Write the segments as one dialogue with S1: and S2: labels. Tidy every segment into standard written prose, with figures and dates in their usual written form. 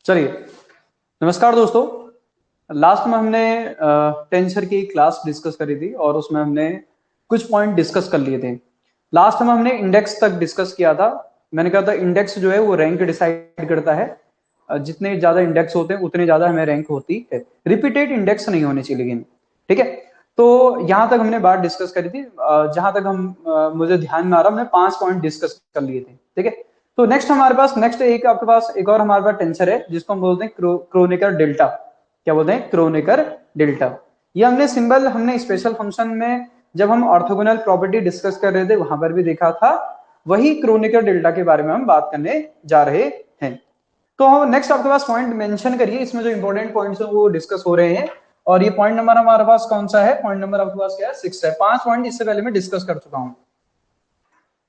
S1: चलिए, नमस्कार दोस्तों। लास्ट में हमने टेंसर की क्लास डिस्कस करी थी और उसमें हमने कुछ पॉइंट डिस्कस कर लिए थे। लास्ट में हमने इंडेक्स तक डिस्कस किया था। मैंने कहा था इंडेक्स जो है वो रैंक डिसाइड करता है। जितने ज्यादा इंडेक्स होते हैं उतने ज्यादा हमें रैंक होती है। रिपीटेड इंडेक्स नहीं होने चाहिए लेकिन, ठीक है। तो यहां तक हमने बात डिस्कस करी थी। जहां तक मुझे ध्यान में आ रहा, हमने 5 पॉइंट डिस्कस कर लिए थे, ठीक है। तो नेक्स्ट हमारे पास एक आपके पास एक और हमारे पास टेंसर है जिसको हम बोलते हैं क्रोनेकर डेल्टा। क्या बोलते हैं? Kronecker delta. ये हमने स्पेशल फंक्शन में जब हम ऑर्थोगोनल प्रॉपर्टी डिस्कस कर रहे थे वहां पर भी देखा था। वही क्रोनेकर डेल्टा के बारे में हम बात करने जा रहे हैं। तो नेक्स्ट आपके पास पॉइंट मेंशन करिए, इसमें जो इंपॉर्टेंट पॉइंट्स हैं वो डिस्कस हो रहे हैं। और ये पॉइंट नंबर हमारे पास कौन सा है? पॉइंट नंबर आपके पास क्या है? 6 है। 5 पॉइंट इससे पहले मैं डिस्कस कर चुका हूं।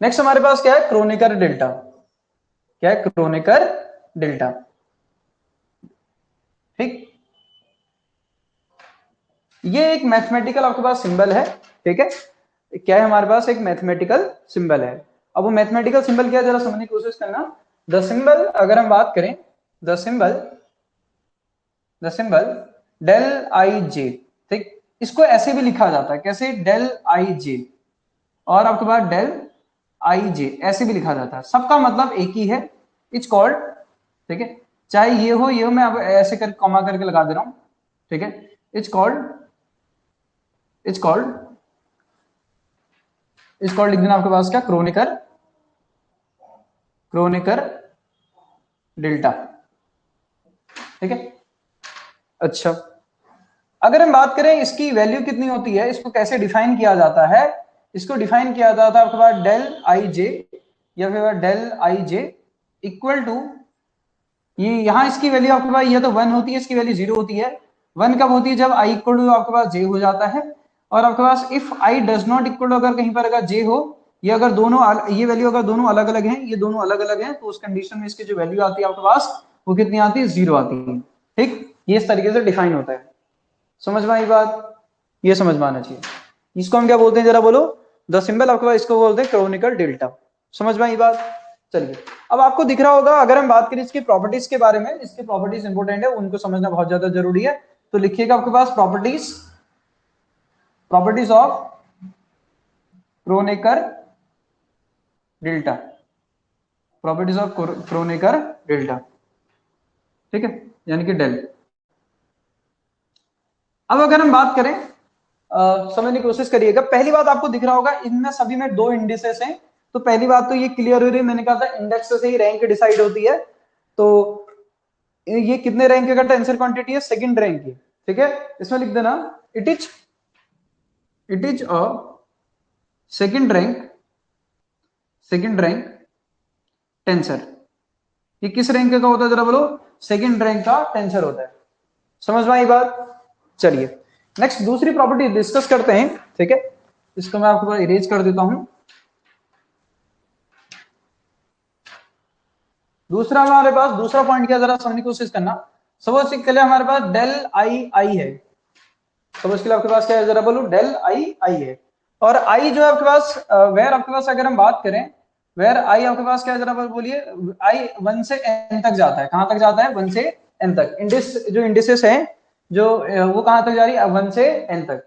S1: नेक्स्ट हमारे पास क्या है? Kronecker delta. क्या है? Kronecker delta. ठीक, ये एक मैथमेटिकल आपके पास सिंबल है, ठीक है। क्या है हमारे पास? एक मैथमेटिकल सिंबल है। अब वो मैथमेटिकल सिंबल क्या है जरा समझने की कोशिश करना। द सिंबल, अगर हम बात करें, द सिंबल डेल आई जे, ठीक। इसको ऐसे भी लिखा जाता है, कैसे? डेल आई जे। और आपके पास डेल आई जे ऐसे भी लिखा जाता है। सबका मतलब एक ही है, इट्स कॉल्ड, ठीक है। चाहे ये हो, मैं अब ऐसे कर कॉमा करके लगा दे रहा हूं, ठीक है। It's called its called its called लिख देना आपके पास क्या? क्रोनेकर डेल्टा, ठीक है। अच्छा, अगर हम बात करें इसकी वैल्यू कितनी होती है, इसको कैसे डिफाइन किया जाता है? इसको डिफाइन किया जाता है आपके पास डेल आई जे, या फिर del I J equal to, ये यहां इसकी वैल्यू आपके पास ये तो 1 होती है, इसकी वैल्यू 0 होती है। 1 कब होती है? जब आई इक्वल टू आपके पास जे हो जाता है। और आपके पास if i does not equal to, अगर कहीं पर अगर जे हो, ये अगर दोनों ये वैल्यू अगर दोनों अलग अलग हैं, ये दोनों अलग अलग हैं, तो उस कंडीशन में इसकी जो वैल्यू आती है आपके पास वो कितनी आती है? 0 आती है, ठीक। ये इस तरीके से डिफाइन होता है। समझ में आई बात? ये समझ में आना चाहिए। इसको हम क्या बोलते हैं जरा बोलो? द सिंबल आपके पास इसको बोलते हैं क्रोनिकल डेल्टा। समझ में आई बात? चलिए, अब आपको दिख रहा होगा, अगर हम बात करें इसकी प्रॉपर्टीज के बारे में, इसकी प्रॉपर्टीज इंपोर्टेंट है, उनको समझना बहुत ज्यादा जरूरी है। तो लिखिएगा आपके पास properties of Kronecker delta. Properties of Kronecker delta, ठीक है, यानी कि डेल। अब अगर हम बात करें, समझने की कोशिश करिएगा। पहली बात आपको दिख रहा होगा, इनमें सभी में 2 इंडिसेस हैं। तो पहली बात तो ये क्लियर हो रही है, मैंने कहा था इंडेक्स से ही रैंक डिसाइड होती है। तो ये कितने रैंक का टेंसर क्वांटिटी है? सेकंड रैंक की, ठीक है। इसमें लिख देना it is a second rank tensor. ये किस रैंक का होता है जरा बोलो? सेकंड रैंक का टेंसर होता है। समझ में आई बात? चलिए, नेक्स्ट दूसरी प्रॉपर्टी डिस्कस करते हैं, ठीक है। इसको मैं आपके पास इरेज कर देता हूं। दूसरा हमारे पास दूसरा पॉइंट क्या, जरा समझने की कोशिश करना। सपोज के लिए हमारे पास डेल आई आई है। सपोज के लिए आपके पास क्या है जरा बोलो? डेल आई आई है। और आई जो है आपके पास, वेयर आपके पास अगर हम बात करें, वेयर आई आपके पास क्या है जरा बोलिए? आई 1 से n तक जाता है। कहां तक जाता है? 1 से n तक। जो इंडिसेस है जो वो कहां तक जा रही है? 1 से n तक।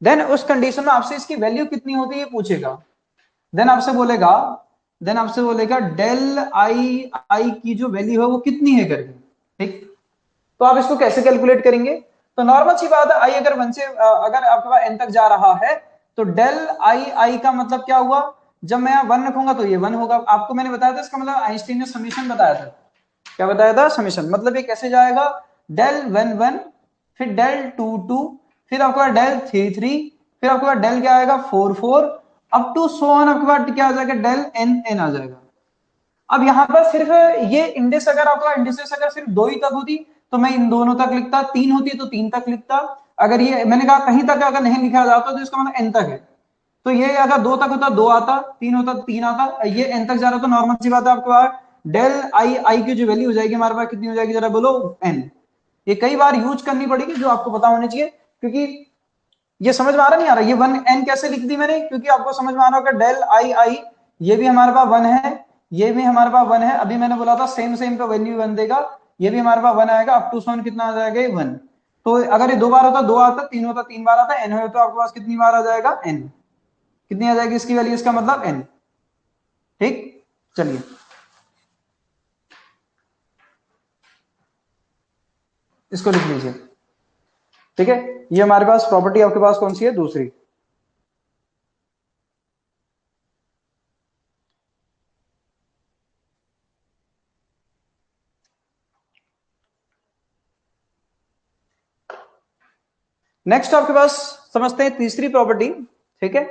S1: देन उस कंडीशन में आपसे इसकी वैल्यू कितनी होती है पूछेगा। देन आपसे बोलेगा देन आपसे बोलेगा डेल आई आई की जो वैल्यू है वो कितनी है करके, ठीक। तो आप इसको कैसे कैलकुलेट करेंगे? तो नॉर्मल सी बात है, आई अगर 1 से अगर आपके पास एन तक जा रहा है तो डेल आई आई का मतलब क्या हुआ, जब मैं यहाँ 1 रखूंगा तो ये 1 होगा। आपको मैंने बताया था इसका मतलब आइंस्टीन ने समीशन बताया था। क्या बताया था? समीशन। मतलब ये कैसे जाएगा, डेल 1 1, फिर डेल 2 2, फिर आपके पास डेल 3 3, फिर आपके पास डेल क्या आएगा 4 4, अप टू सो ऑन आपके पास क्या आ जाएगा, डेल एन एन आ जाएगा। अब यहाँ पर सिर्फ ये इंडेक्स अगर आपका इंडिसेस अगर सिर्फ 2 ही तक होती तो मैं इन दोनों तक लिखता, 3 होती तो 3 तक लिखता। अगर ये मैंने कहा कहीं तक अगर नहीं लिखा जाता तो इसका मतलब एन तक है। तो ये अगर 2 तक होता 2 आता, 3 होता 3 आता, ये एन तक जा रहा तो नॉर्मल सी बात है आपके पास डेल आई आई की जो वैल्यू हो जाएगी हमारे पास कितनी हो जाएगी, जरा बोलो एन। ये कई बार यूज करनी पड़ेगी जो आपको पता होनी चाहिए, क्योंकि ये समझ में आ रहा नहीं आ रहा, ये वन एन कैसे लिख दी मैंने, क्योंकि आपको समझ में आ रहा होगा डेल आई आई ये भी हमारे पास वन है, ये भी हमारे पास वन है। अभी मैंने बोला था सेम सेम का वैल्यू वन देगा, ये भी हमारे पास वन आएगा, अप टू सन कितना आ जाएगा वन। तो अगर ये 2 बार होता 2 आता, 3 होता 3 बार आता, एन हो तो आपके पास कितनी बार आ जाएगा एन, कितनी आ जाएगी इसकी वैल्यू, इसका मतलब एन, ठीक। चलिए इसको लिख लीजिए, ठीक है। ये हमारे पास प्रॉपर्टी आपके पास कौन सी है, दूसरी। नेक्स्ट आपके पास समझते हैं तीसरी प्रॉपर्टी, ठीक है।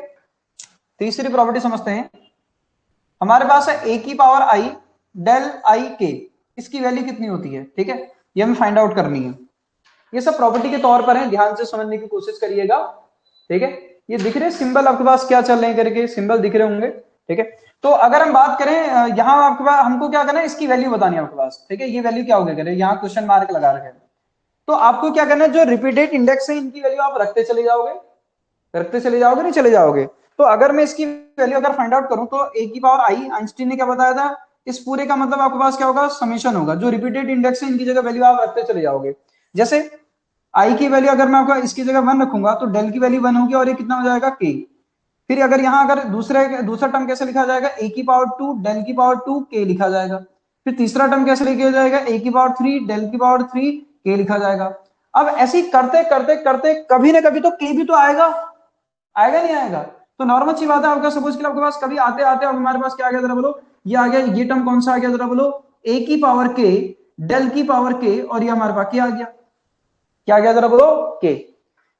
S1: तीसरी प्रॉपर्टी समझते हैं, हमारे पास है ए की पावर आई डेल आई के, इसकी वैल्यू कितनी होती है, ठीक है। ये हमें फाइंड आउट करनी है। ये सब प्रॉपर्टी के तौर पर है, ध्यान से समझने की कोशिश करिएगा, ठीक है। ये दिख रहे सिंबल आपके पास क्या चल रहे हैं करके, सिंबल दिख रहे होंगे, ठीक है। तो अगर हम बात करें यहाँ आपके पास हमको क्या करना है, इसकी वैल्यू बतानी है आपके पास, ठीक है। ये वैल्यू क्या होगी, करें यहाँ क्वेश्चन मार्क लगा रखे हैं। तो आपको क्या करना है, जो रिपीटेड इंडेक्स है इनकी वैल्यू आप रखते चले जाओगे, रखते चले जाओगे, नहीं चले जाओगे। तो अगर मैं इसकी वैल्यू अगर फाइंड आउट करूं तो ए की पावर आई, आइंस्टीन ने क्या बताया था, इस पूरे का मतलब आपके पास क्या होगा, समीशन होगा। जो रिपीटेड इंडेक्स है इनकी जगह वैल्यू आप रखते चले जाओगे। जैसे आई की वैल्यू अगर मैं आपका इसकी जगह 1 रखूंगा तो डेल की वैल्यू 1 होगी और ये कितना हो जाएगा के। फिर अगर यहाँ अगर दूसरा टर्म कैसे लिखा जाएगा, ए की पावर 2 डेल की पावर 2 के लिखा जाएगा। फिर तीसरा टर्म कैसे लिखा जाएगा, ए की पावर 3 डेल की पावर 3 के लिखा जाएगा। अब ऐसे ही करते करते करते कभी ना कभी तो के भी तो आएगा, आएगा नहीं आएगा। तो नॉर्मल सी बात है, आपका सपोज कि आपके पास कभी आते आते अब हमारे पास क्या आ गया, जरा बोलो ये आ गया, ये टर्म कौन सा आ गया, जरा बोलो ए की पावर के डेल की पावर के, और ये हमारे पास क्या आ गया, क्या आ गया, जरा बोलो के।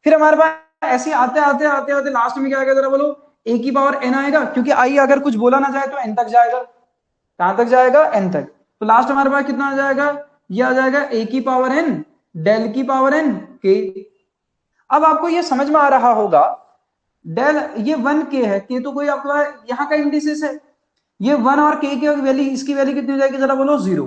S1: फिर हमारे पास ऐसे आते आते आते आते लास्ट में क्या आ गया, जरा बोलो ए की पावर एन आएगा, क्योंकि आई अगर कुछ बोला ना जाए तो एन तक जाएगा। कहां तक जाएगा, एन तक। तो लास्ट हमारे पास कितना आ जाएगा, ये आ जाएगा ए की पावर एन डेल की पावर एन के। अब आपको ये समझ में आ रहा होगा, डेल ये 1 के है, के तो कोई आपका यहाँ का इंडिसेस है, ये 1 और के की वैल्यू, इसकी वैल्यू कितनी हो जाएगी, जरा बोलो 0।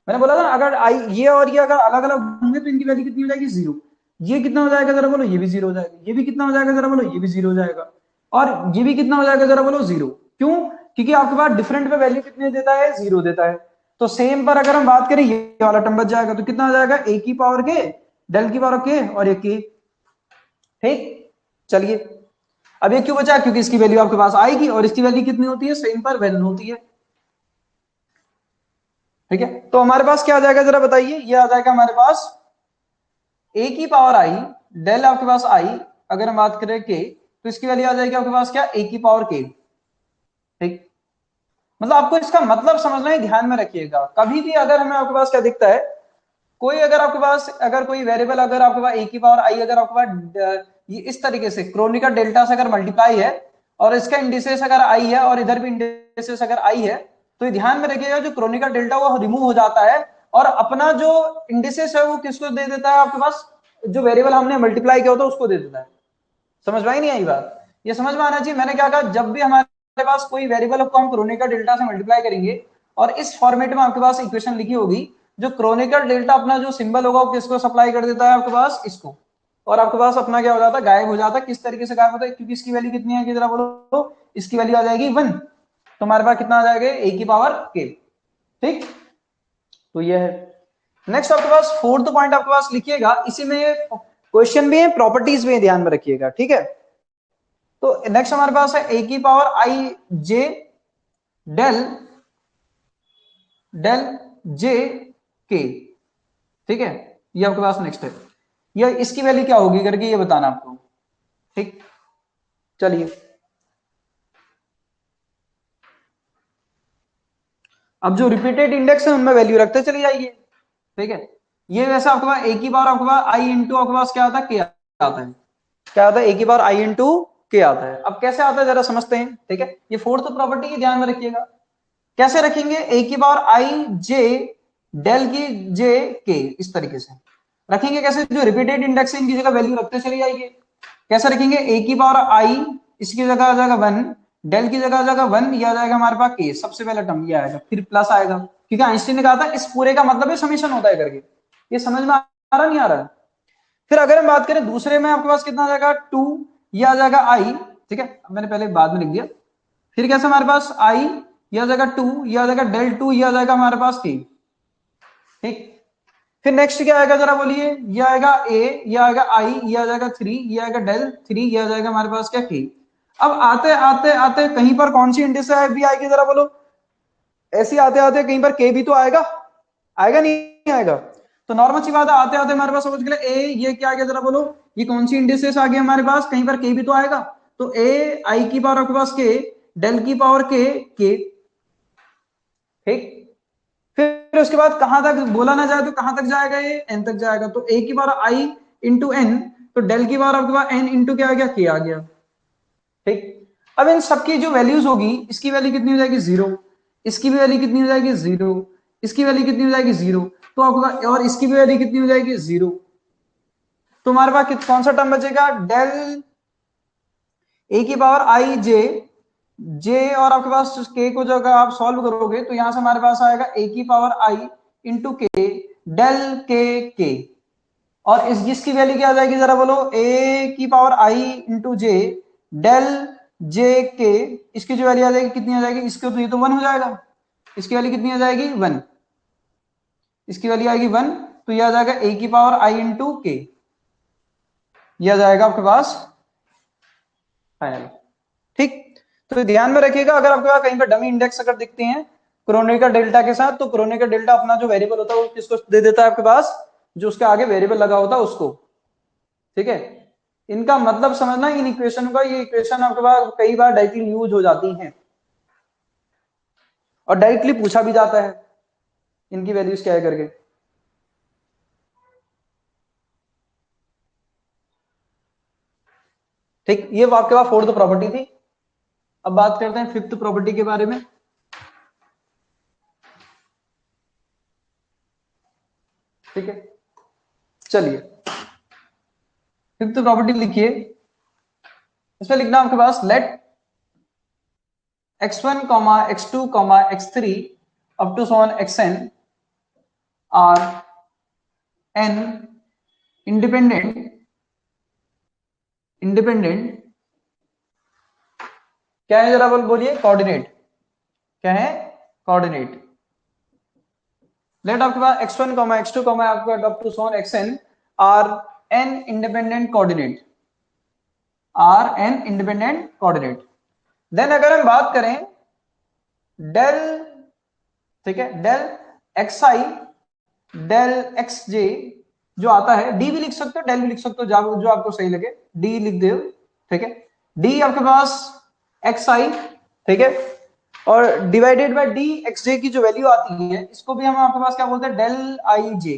S1: मैंने बोला था अगर आई ये और ये अगर अलग अलग होंगे तो इनकी वैल्यू कितनी हो जाएगी, 0। ये कितना हो जाएगा, जरा बोलो ये भी 0 हो जाएगा, ये भी कितना हो जाएगा, जरा बोलो ये भी 0 हो जाएगा, और ये भी कितना हो जाएगा, जरा बोलो 0। क्यों? क्योंकि आपके पास डिफरेंट पे वैल्यू कितने देता है, 0 देता है। तो सेम पर अगर हम बात करें ये वाला टर्म बच जाएगा, तो कितना हो जाएगा, ए की पावर के डेल की पावर के और ये के, ठीक। चलिए अब ये क्यों बचा, क्योंकि इसकी वैल्यू आपके पास आएगी और इसकी वैल्यू कितनी होती है, सेम पर वैल्यू होती है, ठीक है। तो हमारे पास क्या आ जाएगा, जरा बताइए, ये आ जाएगा हमारे पास ए की पावर आई डेल आपके पास आई, अगर हम बात करें के तो इसकी वैल्यू आ जाएगी आपके पास क्या, ए की पावर के, ठीक। मतलब आपको इसका मतलब समझना है, ध्यान में रखिएगा। कभी भी अगर हमें आपके पास क्या दिखता है, कोई अगर आपके पास अगर कोई वेरिएबल अगर आपके पास ए की पावर आई अगर आपके पास ये इस तरीके से क्रोनिका डेल्टा से अगर मल्टीप्लाई है और इसका इंडिसेस अगर आई है और इधर भी इंडिसेस अगर आई है, तो ये ध्यान में रखिएगा जो क्रोनिका डेल्टा वो रिमूव हो जाता है और अपना जो इंडिसेस है वो किसको दे देता है, आपके पास जो वेरिएबल हमने मल्टीप्लाई किया होता है उसको दे देता है। समझ में आई नहीं आई बात, ये समझ में आना चाहिए। मैंने क्या कहा, जब भी हमारे पास कोई वेरिएबल को हम क्रोनिकल डेल्टा से मल्टीप्लाई करेंगे और इस फॉर्मेट में आपके पास इक्वेशन लिखी होगी, जो क्रोनिकल डेल्टा अपना जो सिंबल होगा वो किसको सप्लाई कर देता है आपके पास, इसको, और आपके पास अपना क्या हो जाता है, गायब हो जाता है। किस तरीके से गायब होता है, क्योंकि इसकी वैल्यू कितनी है, जरा बोलो, इसकी वैल्यू आ जाएगी 1, तो हमारे पास कितना आ जाएगा, ए की पावर के, ठीक। तो ये है। नेक्स्ट आपके पास फोर्थ पॉइंट आपके पास लिखिएगा, इसी में क्वेश्चन भी है, प्रॉपर्टीज भी है, ध्यान में रखिएगा, ठीक है। तो नेक्स्ट हमारे पास है ए की पावर आई जे डेल डेल जे के, ठीक है, ये आपके पास नेक्स्ट है, या इसकी वैल्यू क्या होगी करके ये बताना आपको, ठीक। चलिए अब जो रिपीटेड इंडेक्स है उनमें वैल्यू रखते चली जाइए, ठीक है। ये वैसे आपके पास एक ही बार आपके पास आई इंटू आपके पास क्या आता है, के आता है, क्या आता है, एक ही बार आई इंटू के आता है। अब कैसे आता है जरा समझते हैं, ठीक है। ये फोर्थ प्रॉपर्टी की ध्यान में रखिएगा, कैसे रखेंगे, एक ही बार आई जे डेल की जे के, इस तरीके से रखेंगे। कैसे, जो रिपीटेड इंडेक्स है इनकी जगह वैल्यू रखते चले जाएंगे। कैसे रखेंगे, एक ही बार आई, इसकी जगह आ जाएगा वन, डेल की जगह आ जाएगा वन, ये आ जाएगा हमारे पास के, सबसे पहला टर्म ये आएगा, फिर प्लस आएगा, क्योंकि आइंस्टीन ने कहा था इस पूरे का मतलब है समीशन होता है करके। ये समझ में आ रहा नहीं आ रहा है। फिर अगर हम बात करें दूसरे में, आपके पास कितना आ जाएगा, टू, ये आ जाएगा आई, ठीक है, मैंने पहले बाद में लिख दिया। फिर कैसे हमारे पास आई, ये आ जाएगा टू, ये आ जाएगा डेल टू, ये आ जाएगा हमारे पास के, ठीक। फिर नेक्स्ट क्या आएगा जरा बोलिए, ये आएगा ए, ये आएगा आई, ये आ जाएगा थ्री, ये आएगा डेल थ्री, ये आ जाएगा हमारे पास क्या, के। अब आते आते आते कहीं पर कौन सी इंडेक्स भी आएगी जरा बोलो, ऐसे आते आते कहीं पर के भी तो आएगा, आएगा नहीं आएगा। तो नॉर्मल सी बात है, आते आते हमारे पास समझ गए ए, ये क्या आ गया जरा बोलो, ये कौन सी इंडिसेस आ गई हमारे पास, कहीं पर के भी तो आएगा। तो ए आई की पावर आपके पास के, डेल की पावर के, ठीक। फिर उसके बाद कहां तक बोला ना जाए तो कहां तक जाएगा, ये एन तक जाएगा। तो ए की पावर आई इंटू एन, तो डेल की पावर आपके पास एन इंटू क्या आ गया, के आ गया, ठीक। अब इन सबकी जो वैल्यूज होगी, इसकी वैल्यू कितनी हो जाएगी, जीरो, इसकी भी वैल्यू कितनी हो जाएगी, जीरो, इसकी वैल्यू कितनी हो जाएगी, जीरो, तो आपका, और इसकी भी वैल्यू कितनी हो जाएगी, जीरो। तो हमारे पास कौन सा टर्म बचेगा, डेल ए की पावर आई जे, जे और आपके पास के को जो अगर आप सॉल्व करोगे तो यहां से हमारे पास आएगा ए की पावर आई इंटू के, डेल के, और इस जिसकी वैल्यू क्या आ जाएगी जरा बोलो, ए की पावर आई इंटू जे डेल जे के, इसकी जो वैल्यू आ जाएगी कितनी आ जाएगी, इसके तो ये तो वन हो जाएगा, इसकी वैल्यू कितनी आ जाएगी, वन, इसकी वैल्यू आएगी वन, तो यह आ जाएगा ए की पावर आई इंटू के, यह आ जाएगा आपके पास फाइनल, ठीक। तो ध्यान में रखिएगा, अगर आपके पास कहीं पर डमी इंडेक्स अगर दिखते हैं क्रोनेकर डेल्टा के साथ, तो क्रोनेकर डेल्टा अपना जो वेरिएबल होता है वो किसको दे देता है आपके पास, जो उसके आगे वेरिएबल लगा होता है उसको, ठीक है। इनका मतलब समझना इन इक्वेशन का, ये इक्वेशन आपके पास कई बार डायरेक्टली यूज हो जाती हैं और डायरेक्टली पूछा भी जाता है इनकी वैल्यूज क्या है करके, ठीक। ये आपके पास फोर्थ प्रॉपर्टी थी। अब बात करते हैं फिफ्थ प्रॉपर्टी के बारे में, ठीक है। चलिए फिफ्थ प्रॉपर्टी लिखिए, इसमें लिखना आपके पास, late x1 x2 x3 up to so on xn are n independent क्या है जरा बोलिए, कोऑर्डिनेट, क्या है, कोऑर्डिनेट। लेट आपके पास x1 x2 आपका up to so on xn are n independent coordinate, are N independent coordinate. Then अगर हम बात करें डेल, ठीक है, del X I del X J जो आता है, डी भी लिख सकते हो डेल भी लिख सकते हो, जो आपको सही लगे डी लिख दो, ठीक है। डी आपके पास एक्स आई, ठीक है, और डिवाइडेड बाय डी एक्स जे की जो वैल्यू आती है इसको भी हम आपके पास क्या बोलते हैं, डेल आई जे,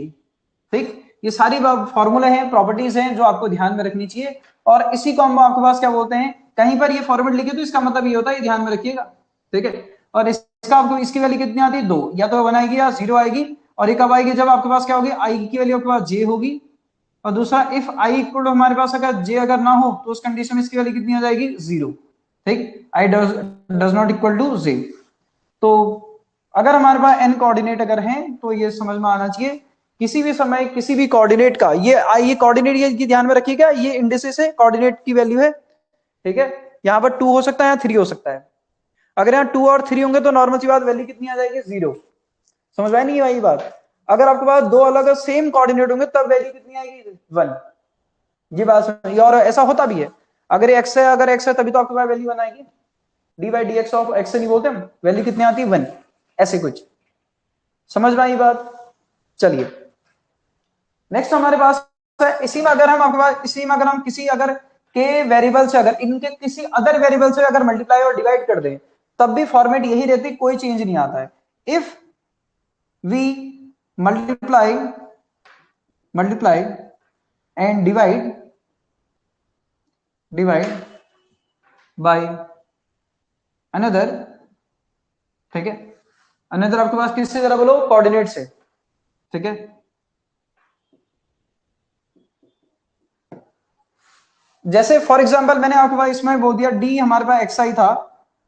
S1: ठीक। ये सारी फॉर्मूले हैं, प्रॉपर्टीज हैं जो आपको ध्यान में रखनी चाहिए, और इसी को हम आपके पास क्या बोलते हैं, कहीं पर ये फॉर्मेट लिखे तो इसका मतलब ये होता है, ये ध्यान में रखिएगा, ठीक है। और इसका आपको इसकी वैल्यू कितनी आती है, दो, या तो वन आएगी या जीरो आएगी, और ये कब आएगी, जब आपके पास क्या होगी, आई की वैल्यू आपके पास जे होगी, और दूसरा इफ आई इक्वल टू हमारे पास अगर जे अगर ना हो तो उस कंडीशन में इसकी वैल्यू कितनी आ जाएगी, जीरो, ठीक। I does not equal to j. तो अगर हमारे पास एन कोऑर्डिनेट अगर हैं तो ये समझ में आना चाहिए, किसी भी समय किसी भी कोऑर्डिनेट का, ये कोऑर्डिनेट ये ध्यान में रखिएगा, ये इंडिसेस है, कोऑर्डिनेट की वैल्यू है, ठीक है। यहाँ पर टू हो सकता है या थ्री हो सकता है, अगर यहाँ टू और थ्री होंगे तो नॉर्मल सी बात वैल्यू कितनी आ जाएगी, जीरो। समझ में नहीं आई बात। अगर आपके पास दो अलग सेम कोऑर्डिनेट होंगे तब वैल्यू कितनी आएगी, वन। ये बात समझिए, और ऐसा होता भी है, अगर एक्स है तभी तो आपके पास वैल्यू वन आएगी, D by D x of x से नहीं बोलते हम, वैल्यू कितनी आती है 1, ऐसे कुछ। समझ में आई बात? चलिए नेक्स्ट हमारे पास है, इसी में अगर हम आपके पास, इसी में अगर हम किसी अगर के वेरिएबल से, अगर इनके किसी अदर वेरिएबल से अगर मल्टीप्लाई और डिवाइड कर दें, तब भी फॉर्मेट यही रहती, कोई चेंज नहीं आता है। If we multiply multiply and divide by another, ठीक है, अनदर आपके पास किससे जरा बोलो, कोऑर्डिनेट से, ठीक है। जैसे फॉर एग्जांपल मैंने आपको पास इसमें बोल दिया डी हमारे पास एक्स आई था,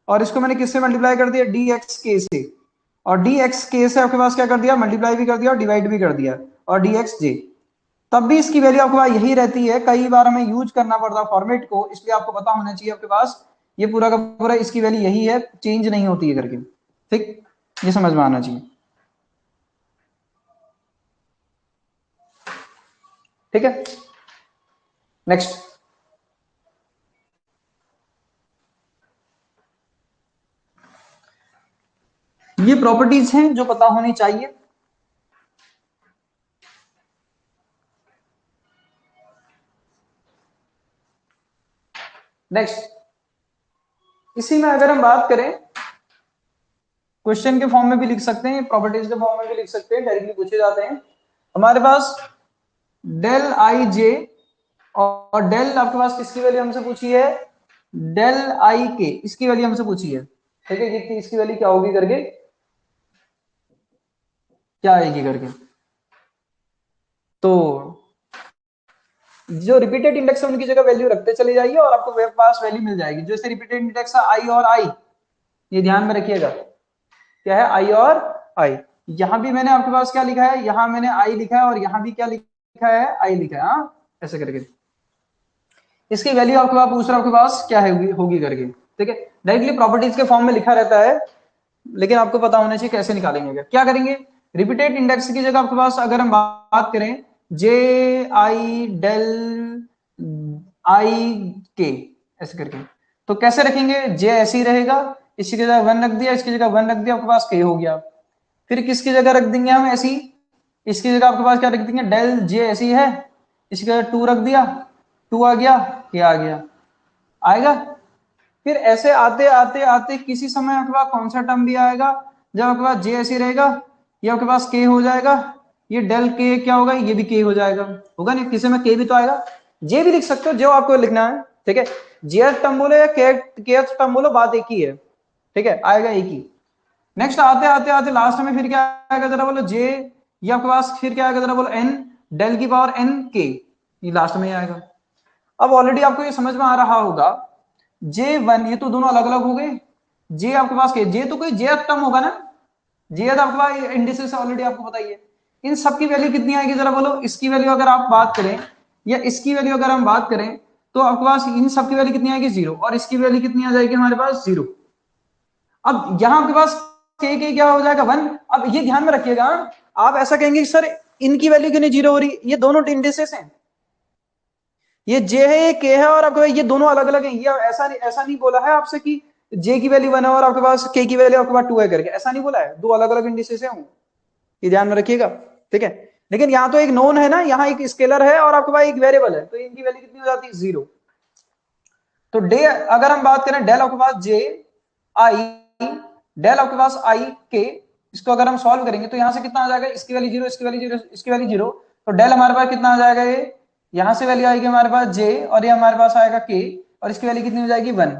S1: और इसको मैंने किससे मल्टीप्लाई कर दिया, डी एक्स के से, और डी एक्स के से आपके पास क्या कर दिया, मल्टीप्लाई भी कर दिया और डिवाइड भी कर दिया, और डी एक्स जे, तब भी इसकी वैल्यू आपके पास यही रहती है। कई बार हमें यूज करना पड़ता है फॉर्मेट को, इसलिए आपको पता होना चाहिए आपके पास ये पूरा का पूरा इसकी वैल्यू यही है, चेंज नहीं होती है करके, ठीक, ये समझ में आना चाहिए, ठीक है। नेक्स्ट, ये प्रॉपर्टीज हैं जो पता होनी चाहिए। नेक्स्ट, इसी में अगर हम बात करें, क्वेश्चन के फॉर्म में भी लिख सकते हैं, प्रॉपर्टीज के फॉर्म में भी लिख सकते हैं, डायरेक्टली पूछे जाते हैं। हमारे पास डेल आई जे, और डेल आपके पास किसकी वैल्यू हमसे पूछी है, डेल आई के, इसकी वैल्यू हमसे पूछी है, ठीक है, कि इसकी वैल्यू क्या होगी करके, क्या आएगी करके। तो जो रिपीटेड इंडेक्स है उनकी जगह वैल्यू रखते चले जाइए और आपको पास वैल्यू मिल जाएगी। जैसे रिपीटेड इंडेक्स है आई और आई, ये ध्यान में रखिएगा, क्या है, आई और आई। यहां भी मैंने आपके पास क्या लिखा है, यहां मैंने आई लिखा है, और यहां भी क्या लिखा है, आई लिखा है, हाँ, ऐसे करके। इसकी वैल्यू आपके पास पूछ रहा आपके पास क्या है, होगी करके, ठीक है। डायरेक्टली प्रॉपर्टीज के फॉर्म में लिखा रहता है, लेकिन आपको पता होना चाहिए कैसे निकालेंगे। क्या करेंगे, रिपीटेड इंडेक्स की जगह आपके पास अगर हम बात करें, जे आई डेल आई के, ऐसे करके, तो कैसे रखेंगे, जे ऐसे ही रहेगा, इसकी जगह 1 रख दिया, इसकी जगह 1 रख दिया, आपके पास के हो गया। फिर किसकी जगह रख देंगे हम ऐसी, इसकी जगह आपके पास क्या रख देंगे, डेल जे ऐसी है, इसकी जगह 2 रख दिया, 2 आ गया, के आ गया, आएगा। फिर ऐसे आते आते आते किसी समय आपके पास कौन सा टर्म भी आएगा, जब आपके पास जे ऐसी रहेगा, ये आपके पास के हो जाएगा, ये डेल के क्या होगा, ये भी के हो जाएगा, होगा नहीं, किसी में के भी तो आएगा, जे भी लिख सकते हो जो आपको लिखना है, ठीक है। जे टर्म बोलो या के टर्म बोलो, बात एक ही है, ठीक है, आएगा एक ही। नेक्स्ट आते आते आते लास्ट में फिर क्या आएगा जरा बोलो, जे, ये आपके पास फिर क्या आएगा जरा बोलो, एन, डेल की पावर एन के, ये लास्ट में ही आएगा। अब ऑलरेडी आपको ये समझ में आ रहा होगा, जे वन, ये तो दोनों अलग अलग हो गए, जे आपके पास के, जे तो कोई जे टर्म होगा ना, जे तो आपके पास इंडिसेस ऑलरेडी आपको पता ही है। इन सब की वैल्यू कितनी आएगी जरा बोलो, इसकी वैल्यू अगर आप बात करें, या इसकी वैल्यू अगर हम बात करें, तो आपके पास इन सब की वैल्यू कितनी आएगी, 0, और इसकी वैल्यू कितनी आ जाएगी हमारे पास, 0। अब यहां आपके पास के क्या हो जाएगा, 1। अब ये ध्यान में रखिएगा, आप ऐसा कहेंगे सर इनकी वैल्यू क्यों नहीं 0 हो रही, ये दोनों इंडिसेस हैं, ये जे है ये के है, और आपके ये दोनों अलग अलग हैं। ये ऐसा नहीं बोला है आपसे कि जे की वैल्यू 1 है और आपके पास के की वैल्यू आपके पास 2 है करके, ऐसा नहीं बोला है, दो अलग अलग इंडिसेस हैं, ये ध्यान में रखिएगा, ठीक है। लेकिन यहाँ तो एक नोन है ना, यहाँ एक स्केलर है और आपके पास एक वेरिएबल है, तो इनकी वैल्यू कितनी हो जाती है, 0। तो डे अगर हम बात करें, डेल आपके पास जे आई, डेल आपके पास आई के, इसको अगर हम सॉल्व करेंगे तो यहां से कितना आ जाएगा, इसकी वैल्यू 0, इसकी वैल्यू 0, इसकी वैल्यू 0, तो डेल हमारे पास कितना आ जाएगा, ये यहां से वैल्यू आएगी हमारे पास जे, और ये हमारे पास आएगा के, और इसकी वैल्यू कितनी हो जाएगी, 1।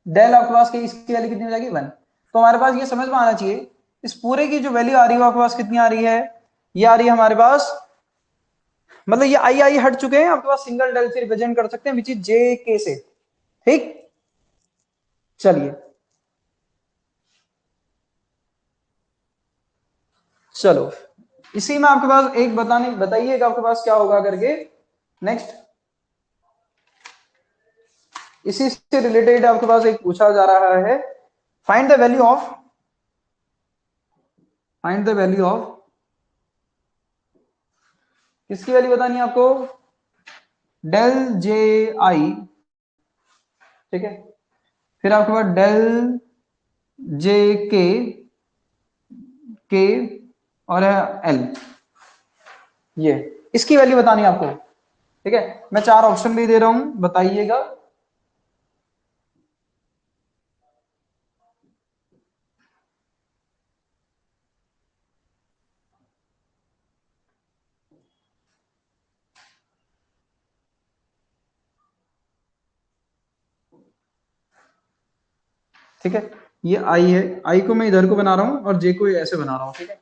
S1: डेल आपके पास के, इसकी वैल्यू कितनी हो जाएगी, 1। तो हमारे पास ये समझ में आना चाहिए, इस पूरे की जो वैल्यू आ रही है आपके पास कितनी आ रही है, ये आ रही है हमारे पास, मतलब ये आई आई हट चुके हैं, आपके पास सिंगल डेल से रिप्रेजेंट कर सकते हैं, विच इज जे के से, ठीक। चलिए चलो, इसी में आपके पास एक बताइएगा आपके पास क्या होगा करके। नेक्स्ट, इसी से रिलेटेड आपके पास एक पूछा जा रहा है, find the value of, find the value of, किसकी वैल्यू बतानी है आपको, डेल जे आई, ठीक है, फिर आपके पास डेल जे के के और एल, ये इसकी वैल्यू बतानी है आपको। ठीक है, मैं चार ऑप्शन भी दे रहा हूं, बताइएगा। ठीक है, ये आई है, आई को मैं इधर को बना रहा हूं और जे को ऐसे बना रहा हूं। ठीक है,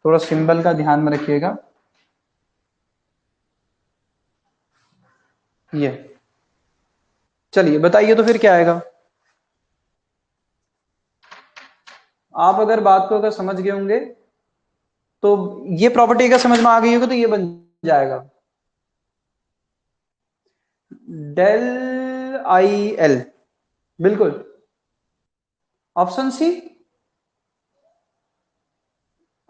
S1: थोड़ा सिंबल का ध्यान में रखिएगा। ये चलिए बताइए तो फिर क्या आएगा। आप अगर बात को अगर समझ गए होंगे तो ये प्रॉपर्टी अगर समझ में आ गई होगी तो ये बन जाएगा डेल आई एल। बिल्कुल, ऑप्शन सी,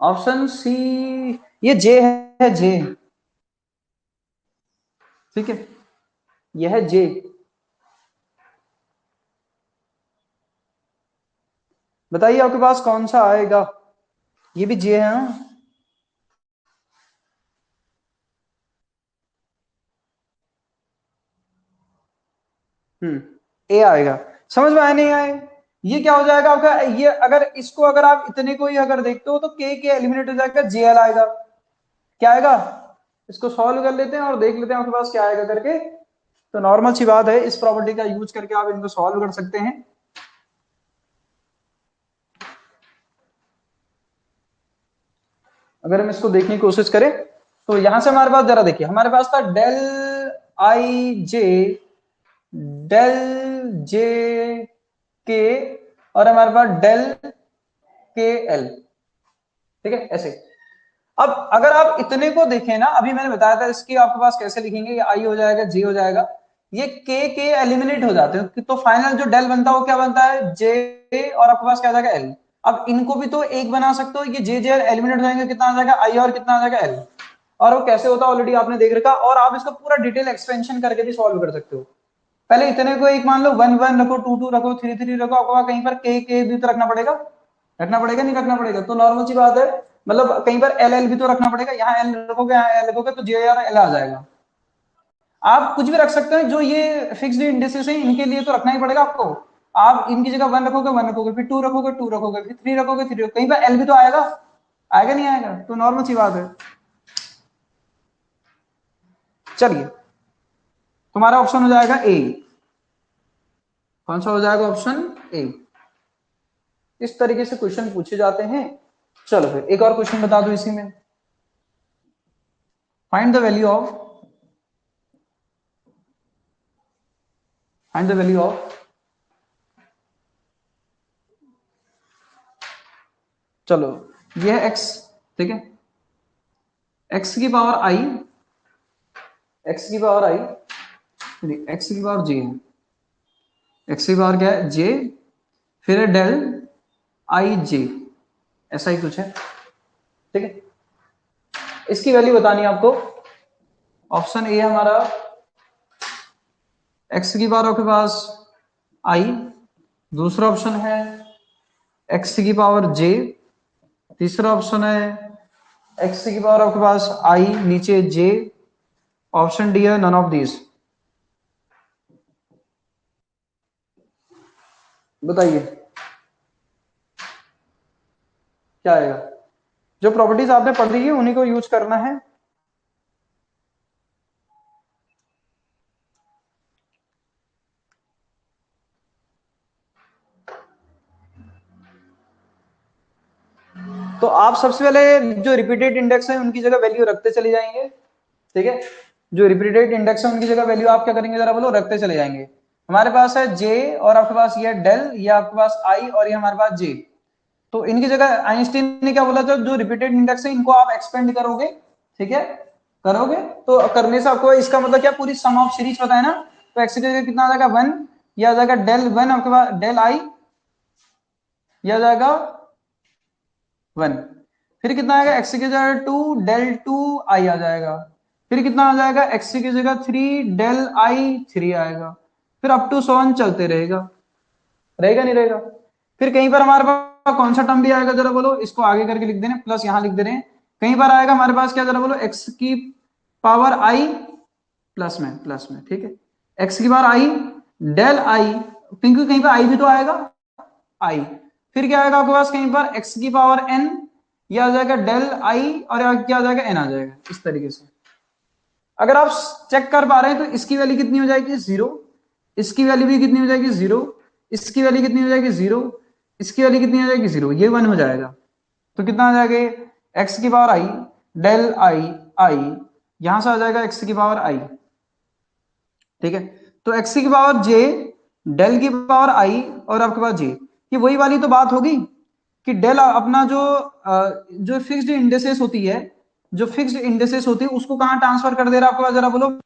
S1: ऑप्शन सी, ये जे है, जे। ठीक है, यह है जे। बताइए आपके पास कौन सा आएगा। ये भी जे है हाँ? ए आएगा। समझ में आया नहीं आए, ये क्या हो जाएगा आपका, ये अगर इसको अगर आप इतने को ही अगर देखते हो तो के एलिमिनेट हो जाएगा, जेएल आएगा। क्या आएगा, इसको सॉल्व कर लेते हैं और देख लेते हैं आपके पास क्या आएगा करके। तो नॉर्मल सी बात है, इस प्रॉपर्टी का यूज करके आप इनको सॉल्व कर सकते हैं। अगर हम इसको देखने की कोशिश करें तो यहां से हमारे पास जरा देखिए, हमारे पास था डेल आई जे, डेल जे के, और हमारे पास डेल के एल। ठीक है, ऐसे। अब अगर आप इतने को देखें ना, अभी मैंने बताया था इसके आपके पास कैसे लिखेंगे, ये आई हो जाएगा, जे हो जाएगा, ये के एलिमिनेट हो जाते हैं तो फाइनल जो डेल बनता है वो क्या बनता है, जे, और आपके पास क्या आ जाएगा, एल। अब इनको भी तो एक बना सकते हो, ये जे एलिमिनेट हो जाएंगे, कितना आ जाएगा, आई, और कितना आ जाएगा, एल। और वो कैसे होता है ऑलरेडी आपने देख रखा, और आप इसका पूरा डिटेल एक्सपेंशन करके भी सॉल्व कर सकते हो। पहले इतने को एक मान लो, वन वन रखो, टू टू रखो, थ्री थ्री रखो, आपको कहीं पर के भी तो रखना पड़ेगा, रखना पड़ेगा नहीं रखना पड़ेगा, तो नॉर्मल सी बात है। मतलब कहीं पर एल एल भी तो रखना पड़ेगा, यहाँ एल रखोगे यहाँ एल रखोगे तो जे और एल आ जाएगा। आप कुछ भी रख सकते हैं, जो ये फिक्स्ड इंडिसेस हैं इनके लिए तो रखना ही पड़ेगा आपको। आप इनकी जगह वन रखोगे वन रखोगे, फिर टू रखोगे टू रखोगे, फिर थ्री रखोगे थ्री, कहीं पर एल भी तो आएगा, आएगा नहीं आएगा, तो नॉर्मल सी बात है। चलिए, तुम्हारा ऑप्शन हो जाएगा ए। कौन सा हो जाएगा, ऑप्शन ए। इस तरीके से क्वेश्चन पूछे जाते हैं। चलो फिर एक और क्वेश्चन बता दो इसी में। Find the value of, find the value of, चलो ये है एक्स। ठीक है, एक्स की पावर आई, एक्स की पावर आई, एक्स की पावर जे है, एक्स की पावर क्या है, जे, फिर है डेल आई जे, ऐसा ही कुछ है। ठीक है, इसकी वैल्यू बतानी है आपको। ऑप्शन ए हमारा, एक्स की पावर आपके पास आई, दूसरा ऑप्शन है एक्स की पावर जे, तीसरा ऑप्शन है एक्स की पावर आपके पास आई नीचे जे, ऑप्शन डी है नन ऑफ दिस। बताइए क्या आएगा। जो प्रॉपर्टीज आपने पढ़ ली है उन्हीं को यूज करना है। तो आप सबसे पहले जो रिपीटेड इंडेक्स है उनकी जगह वैल्यू रखते चले जाएंगे। ठीक है, जो रिपीटेड इंडेक्स है उनकी जगह वैल्यू आप क्या करेंगे, जरा बोलो, रखते चले जाएंगे। हमारे पास है जे, और आपके पास ये डेल, ये आपके पास आई, और ये हमारे पास जे। तो इनकी जगह आइंस्टीन ने क्या बोला था, जो रिपीटेड इंडेक्स है इनको आप एक्सपेंड करोगे। ठीक है, करोगे तो करने से आपको इसका मतलब क्या, पूरी सम ऑफ सीरीज पता है ना, तो एक्स की जगह कितना आ जाएगा, वन, यह आ जाएगा डेल वन, आपके पास डेल आई, यह आ जाएगा वन, फिर कितना आएगा, एक्स की जगह टू, डेल टू आई आ जाएगा, फिर कितना आ जाएगा, एक्स की जगह थ्री, डेल आई थ्री आएगा, फिर अप टू 7 चलते रहेगा, रहेगा नहीं रहेगा। फिर कहीं पर हमारे पास कौन सा टर्म भी आएगा जरा बोलो, इसको आगे करके लिख देने, प्लस यहां लिख दे रहे हैं। कहीं पर आएगा हमारे पास क्या, जरा बोलो, एक्स की पावर आई प्लस में, ठीक है, एक्स की पावर आई डेल आई, क्योंकि कहीं पर आई भी तो आएगा, आई। फिर क्या आएगा आपके पास, कहीं पर एक्स की पावर एन, यह आ जाएगा डेल आई, और क्या आ जाएगा, एन आ जाएगा, इस तरीके से। अगर आप चेक कर पा रहे हैं तो इसकी वैल्यू कितनी हो जाएगी, जीरो, इसकी वैल्यू भी कितनी हो जाएगी, जीरो, इसकी वैल्यू कितनी हो जाएगी, जीरो, इसकी वैल्यू कितनी हो जाएगी, जीरो, ये वन हो जाएगा। तो कितना आ जाएगा, एक्स की पावर आई डेल आई आई, यहां से आ जाएगा एक्स की पावर आई, ठीक है। तो एक्स की पावर जे डेल की पावर आई और आपके पास जे, ये वही वाली तो बात होगी कि डेल अपना जो फिक्स्ड इंडेसेस होती है, जो फिक्स्ड इंडेसेस होती है उसको कहां ट्रांसफर कर दे रहा है आपके पास, जरा बोलो।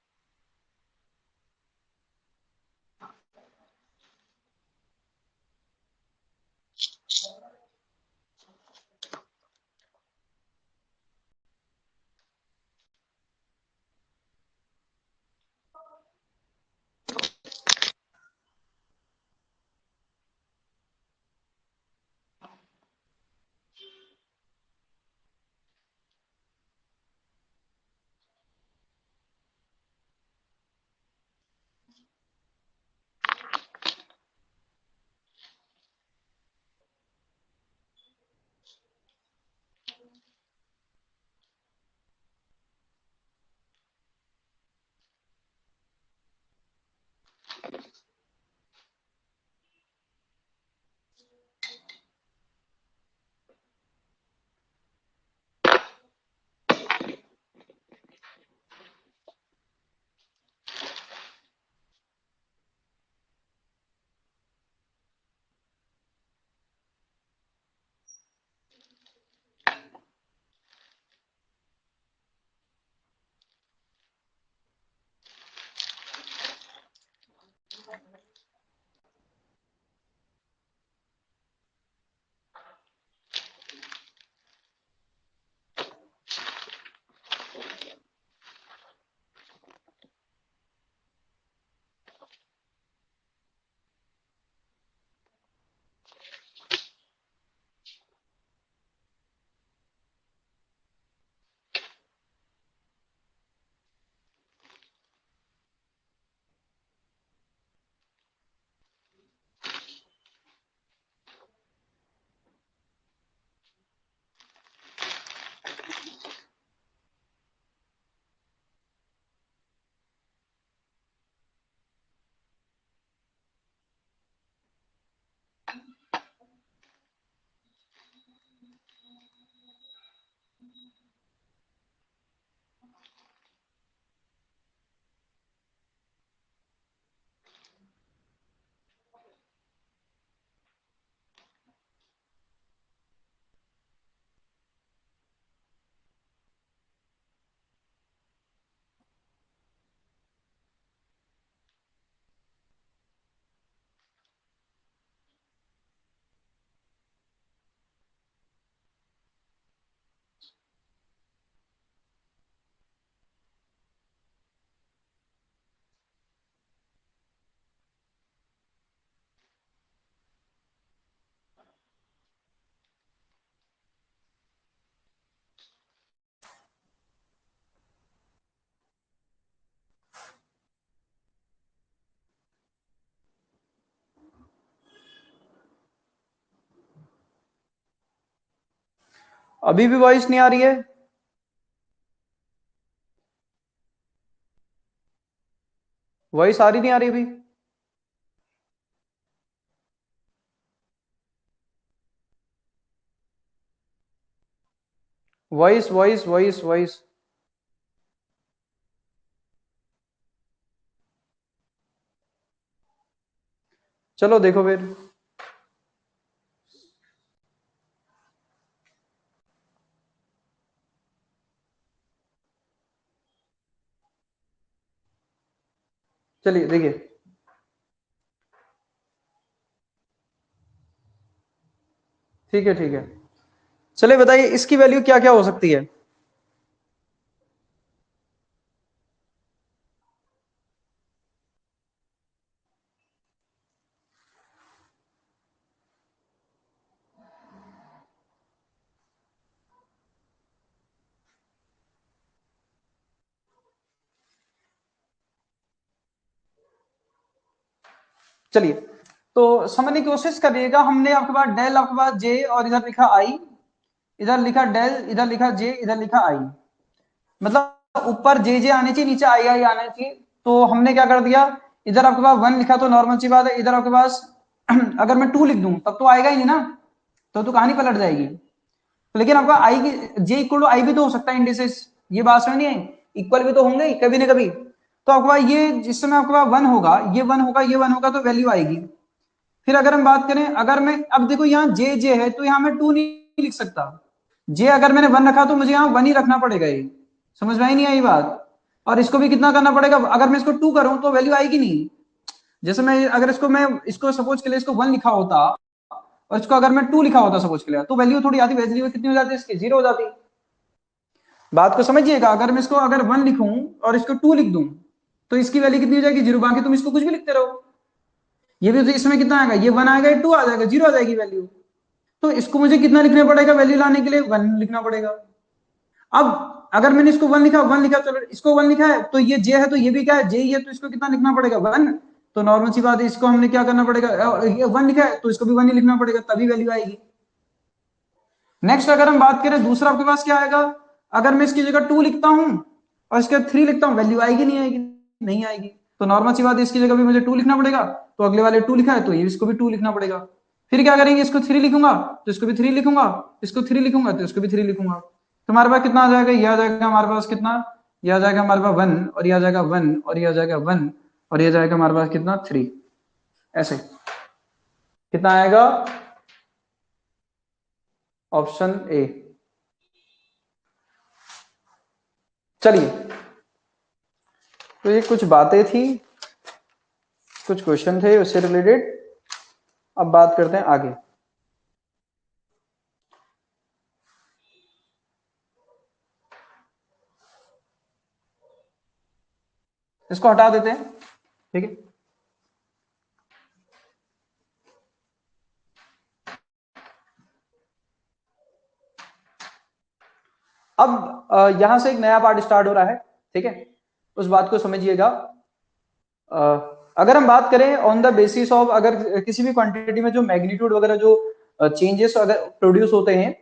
S1: अभी भी वॉइस नहीं आ रही है? वॉइस आ रही नहीं आ रही अभी? Voice voice voice voice. चलो देखो फिर। चलिए देखिए, ठीक है ठीक है। चलिए बताइए इसकी वैल्यू क्या क्या हो सकती है। चलिए तो समझने की कोशिश करिएगा। हमने आपके पास डेल आपके पास जे और इधर लिखा आई, इधर लिखा डेल, इधर लिखा जे, इधर लिखा आई, मतलब ऊपर जे जे आने चाहिए, नीचे आई आई आना चाहिए। तो हमने क्या कर दिया, इधर आपके पास 1 लिखा तो नॉर्मल सी बात है, इधर आपके पास अगर मैं 2 लिख दूं तब तो आएगा ही नहीं ना, तो कहानी पलट जाएगी। तो लेकिन आपका आई की जे इक्वल टू आई भी तो हो सकता है इंडिसेस, ये बात समझ नहीं आई, इक्वल भी तो होंगे ही कभी ना कभी। तो आपके पास ये जिस समय आपके पास 1 होगा, ये 1 होगा, ये 1 होगा, तो वैल्यू आएगी। फिर अगर हम बात करें, अगर मैं अब देखो यहाँ जे जे है तो यहाँ मैं 2 नहीं लिख सकता, जे अगर मैंने 1 रखा तो मुझे यहाँ 1 ही रखना पड़ेगा, ये समझ में आई नहीं आई बात। और इसको भी कितना करना पड़ेगा, अगर मैं इसको 2 करूं तो वैल्यू आएगी नहीं। जैसे मैं अगर इसको सपोज के लिए इसको 1 लिखा होता और इसको अगर मैं 2 लिखा होता सपोज के लिए, तो वैल्यू थोड़ी आती, वैल्यू कितनी हो जाती, इसकी 0 हो जाती। बात को समझिएगा, अगर मैं इसको अगर 1 लिखूं और इसको 2 लिख दूं तो इसकी वैल्यू कितनी हो जाएगी, 0। बाकी तुम इसको कुछ भी लिखते रहो, ये भी तो इसमें कितना आएगा, ये 1 आएगा, ये 2 आ जाएगा, 0 आ जाएगी वैल्यू। तो इसको मुझे कितना लिखना पड़ेगा, वैल्यू लाने के लिए 1 लिखना पड़ेगा। अब अगर मैंने इसको 1 लिखा, 1 लिखा, चलो इसको 1 लिखा है तो ये जे है, तो ये भी क्या है, जे ही है, तो इसको कितना लिखना पड़ेगा, 1। तो नॉर्मल सी बात है, इसको हमने क्या करना पड़ेगा, ये 1 लिखा है तो इसको भी 1 ही लिखना पड़ेगा, तभी वैल्यू आएगी। नेक्स्ट अगर हम बात करें दूसरा, आपके पास क्या आएगा, अगर मैं इसकी जगह 2 लिखता हूं और इसके 3 लिखता हूं, वैल्यू आएगी नहीं आएगी, नहीं आएगी। तो नॉर्मल सी बात है, इसकी जगह भी मुझे 2 लिखना पड़ेगा, तो अगले वाले 2 लिखा है तो ये इसको भी 2 लिखना पड़ेगा। फिर क्या करेंगे, इसको 3 लिखूंगा तो इसको भी 3 लिखूंगा, इसको 3 लिखूंगा तो इसको भी 3 लिखूंगा। तो हमारे पास कितना आ जाएगा, ये आ जाएगा हमारे पास कितना, ये आ जाएगा हमारे पास 1, और ये आ जाएगा 1, और ये आ जाएगा 1, और ये जाएगा हमारे पास कितना 3। ऐसे कितना आएगा, ऑप्शन ए। चलिए तो ये कुछ बातें थी, कुछ क्वेश्चन थे उससे रिलेटेड। अब बात करते हैं आगे। इसको हटा देते हैं, ठीक है। अब यहां से एक नया पार्ट स्टार्ट हो रहा है, ठीक है, उस बात को समझिएगा। अगर हम बात करें ऑन द बेसिस ऑफ, अगर किसी भी क्वांटिटी में जो मैग्नीट्यूड वगैरह जो चेंजेस अगर प्रोड्यूस होते हैं,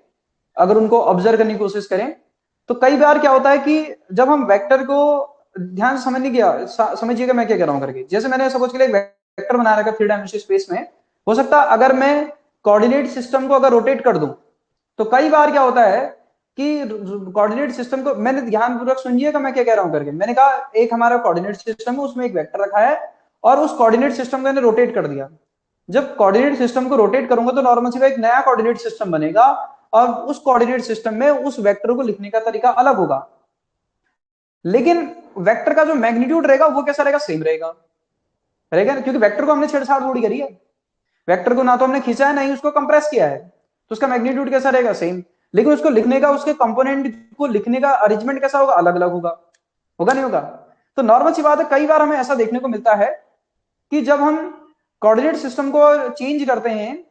S1: अगर उनको ऑब्जर्व करने की कोशिश करें, तो कई बार क्या होता है कि जब हम वेक्टर को ध्यान से समझने गया, समझिएगा मैं क्या कह रहा हूं करके। जैसे मैंने सपोज के लिए वेक्टर बना रखा 3 डायमेंशनल स्पेस में, हो सकता है अगर मैं कोऑर्डिनेट सिस्टम को अगर रोटेट कर दूं, तो कई बार क्या होता है कि कोऑर्डिनेट सिस्टम को, मैंने ध्यानपूर्वक सुनिएगा मैं क्या कह रहा हूं करके, मैंने कहा एक हमारा कोऑर्डिनेट सिस्टम है, उसमें एक वेक्टर रखा है और उस कोऑर्डिनेट सिस्टम को मैंने रोटेट कर दिया। जब कोऑर्डिनेट सिस्टम को रोटेट करूंगा तो नॉर्मल सी एक नया कोऑर्डिनेट सिस्टम बनेगा, और उस कोऑर्डिनेट सिस्टम में उस वेक्टर को लिखने का तरीका अलग होगा, लेकिन वेक्टर का जो मैग्नीट्यूड रहेगा वो कैसा रहेगा, सेम रहेगा, रहेगा, क्योंकि वेक्टर को हमने छेड़छाड़ थोड़ी करी है, वेक्टर को ना तो हमने खींचा है ना ही उसको कंप्रेस किया है, तो उसका मैग्नीट्यूड कैसा रहेगा, सेम। लेकिन उसको लिखने का, उसके कंपोनेंट को लिखने का अरेंजमेंट कैसा होगा, अलग अलग होगा, होगा नहीं होगा। तो नॉर्मल सी बात है, कई बार हमें ऐसा देखने को मिलता है कि जब हम कोऑर्डिनेट सिस्टम को चेंज करते हैं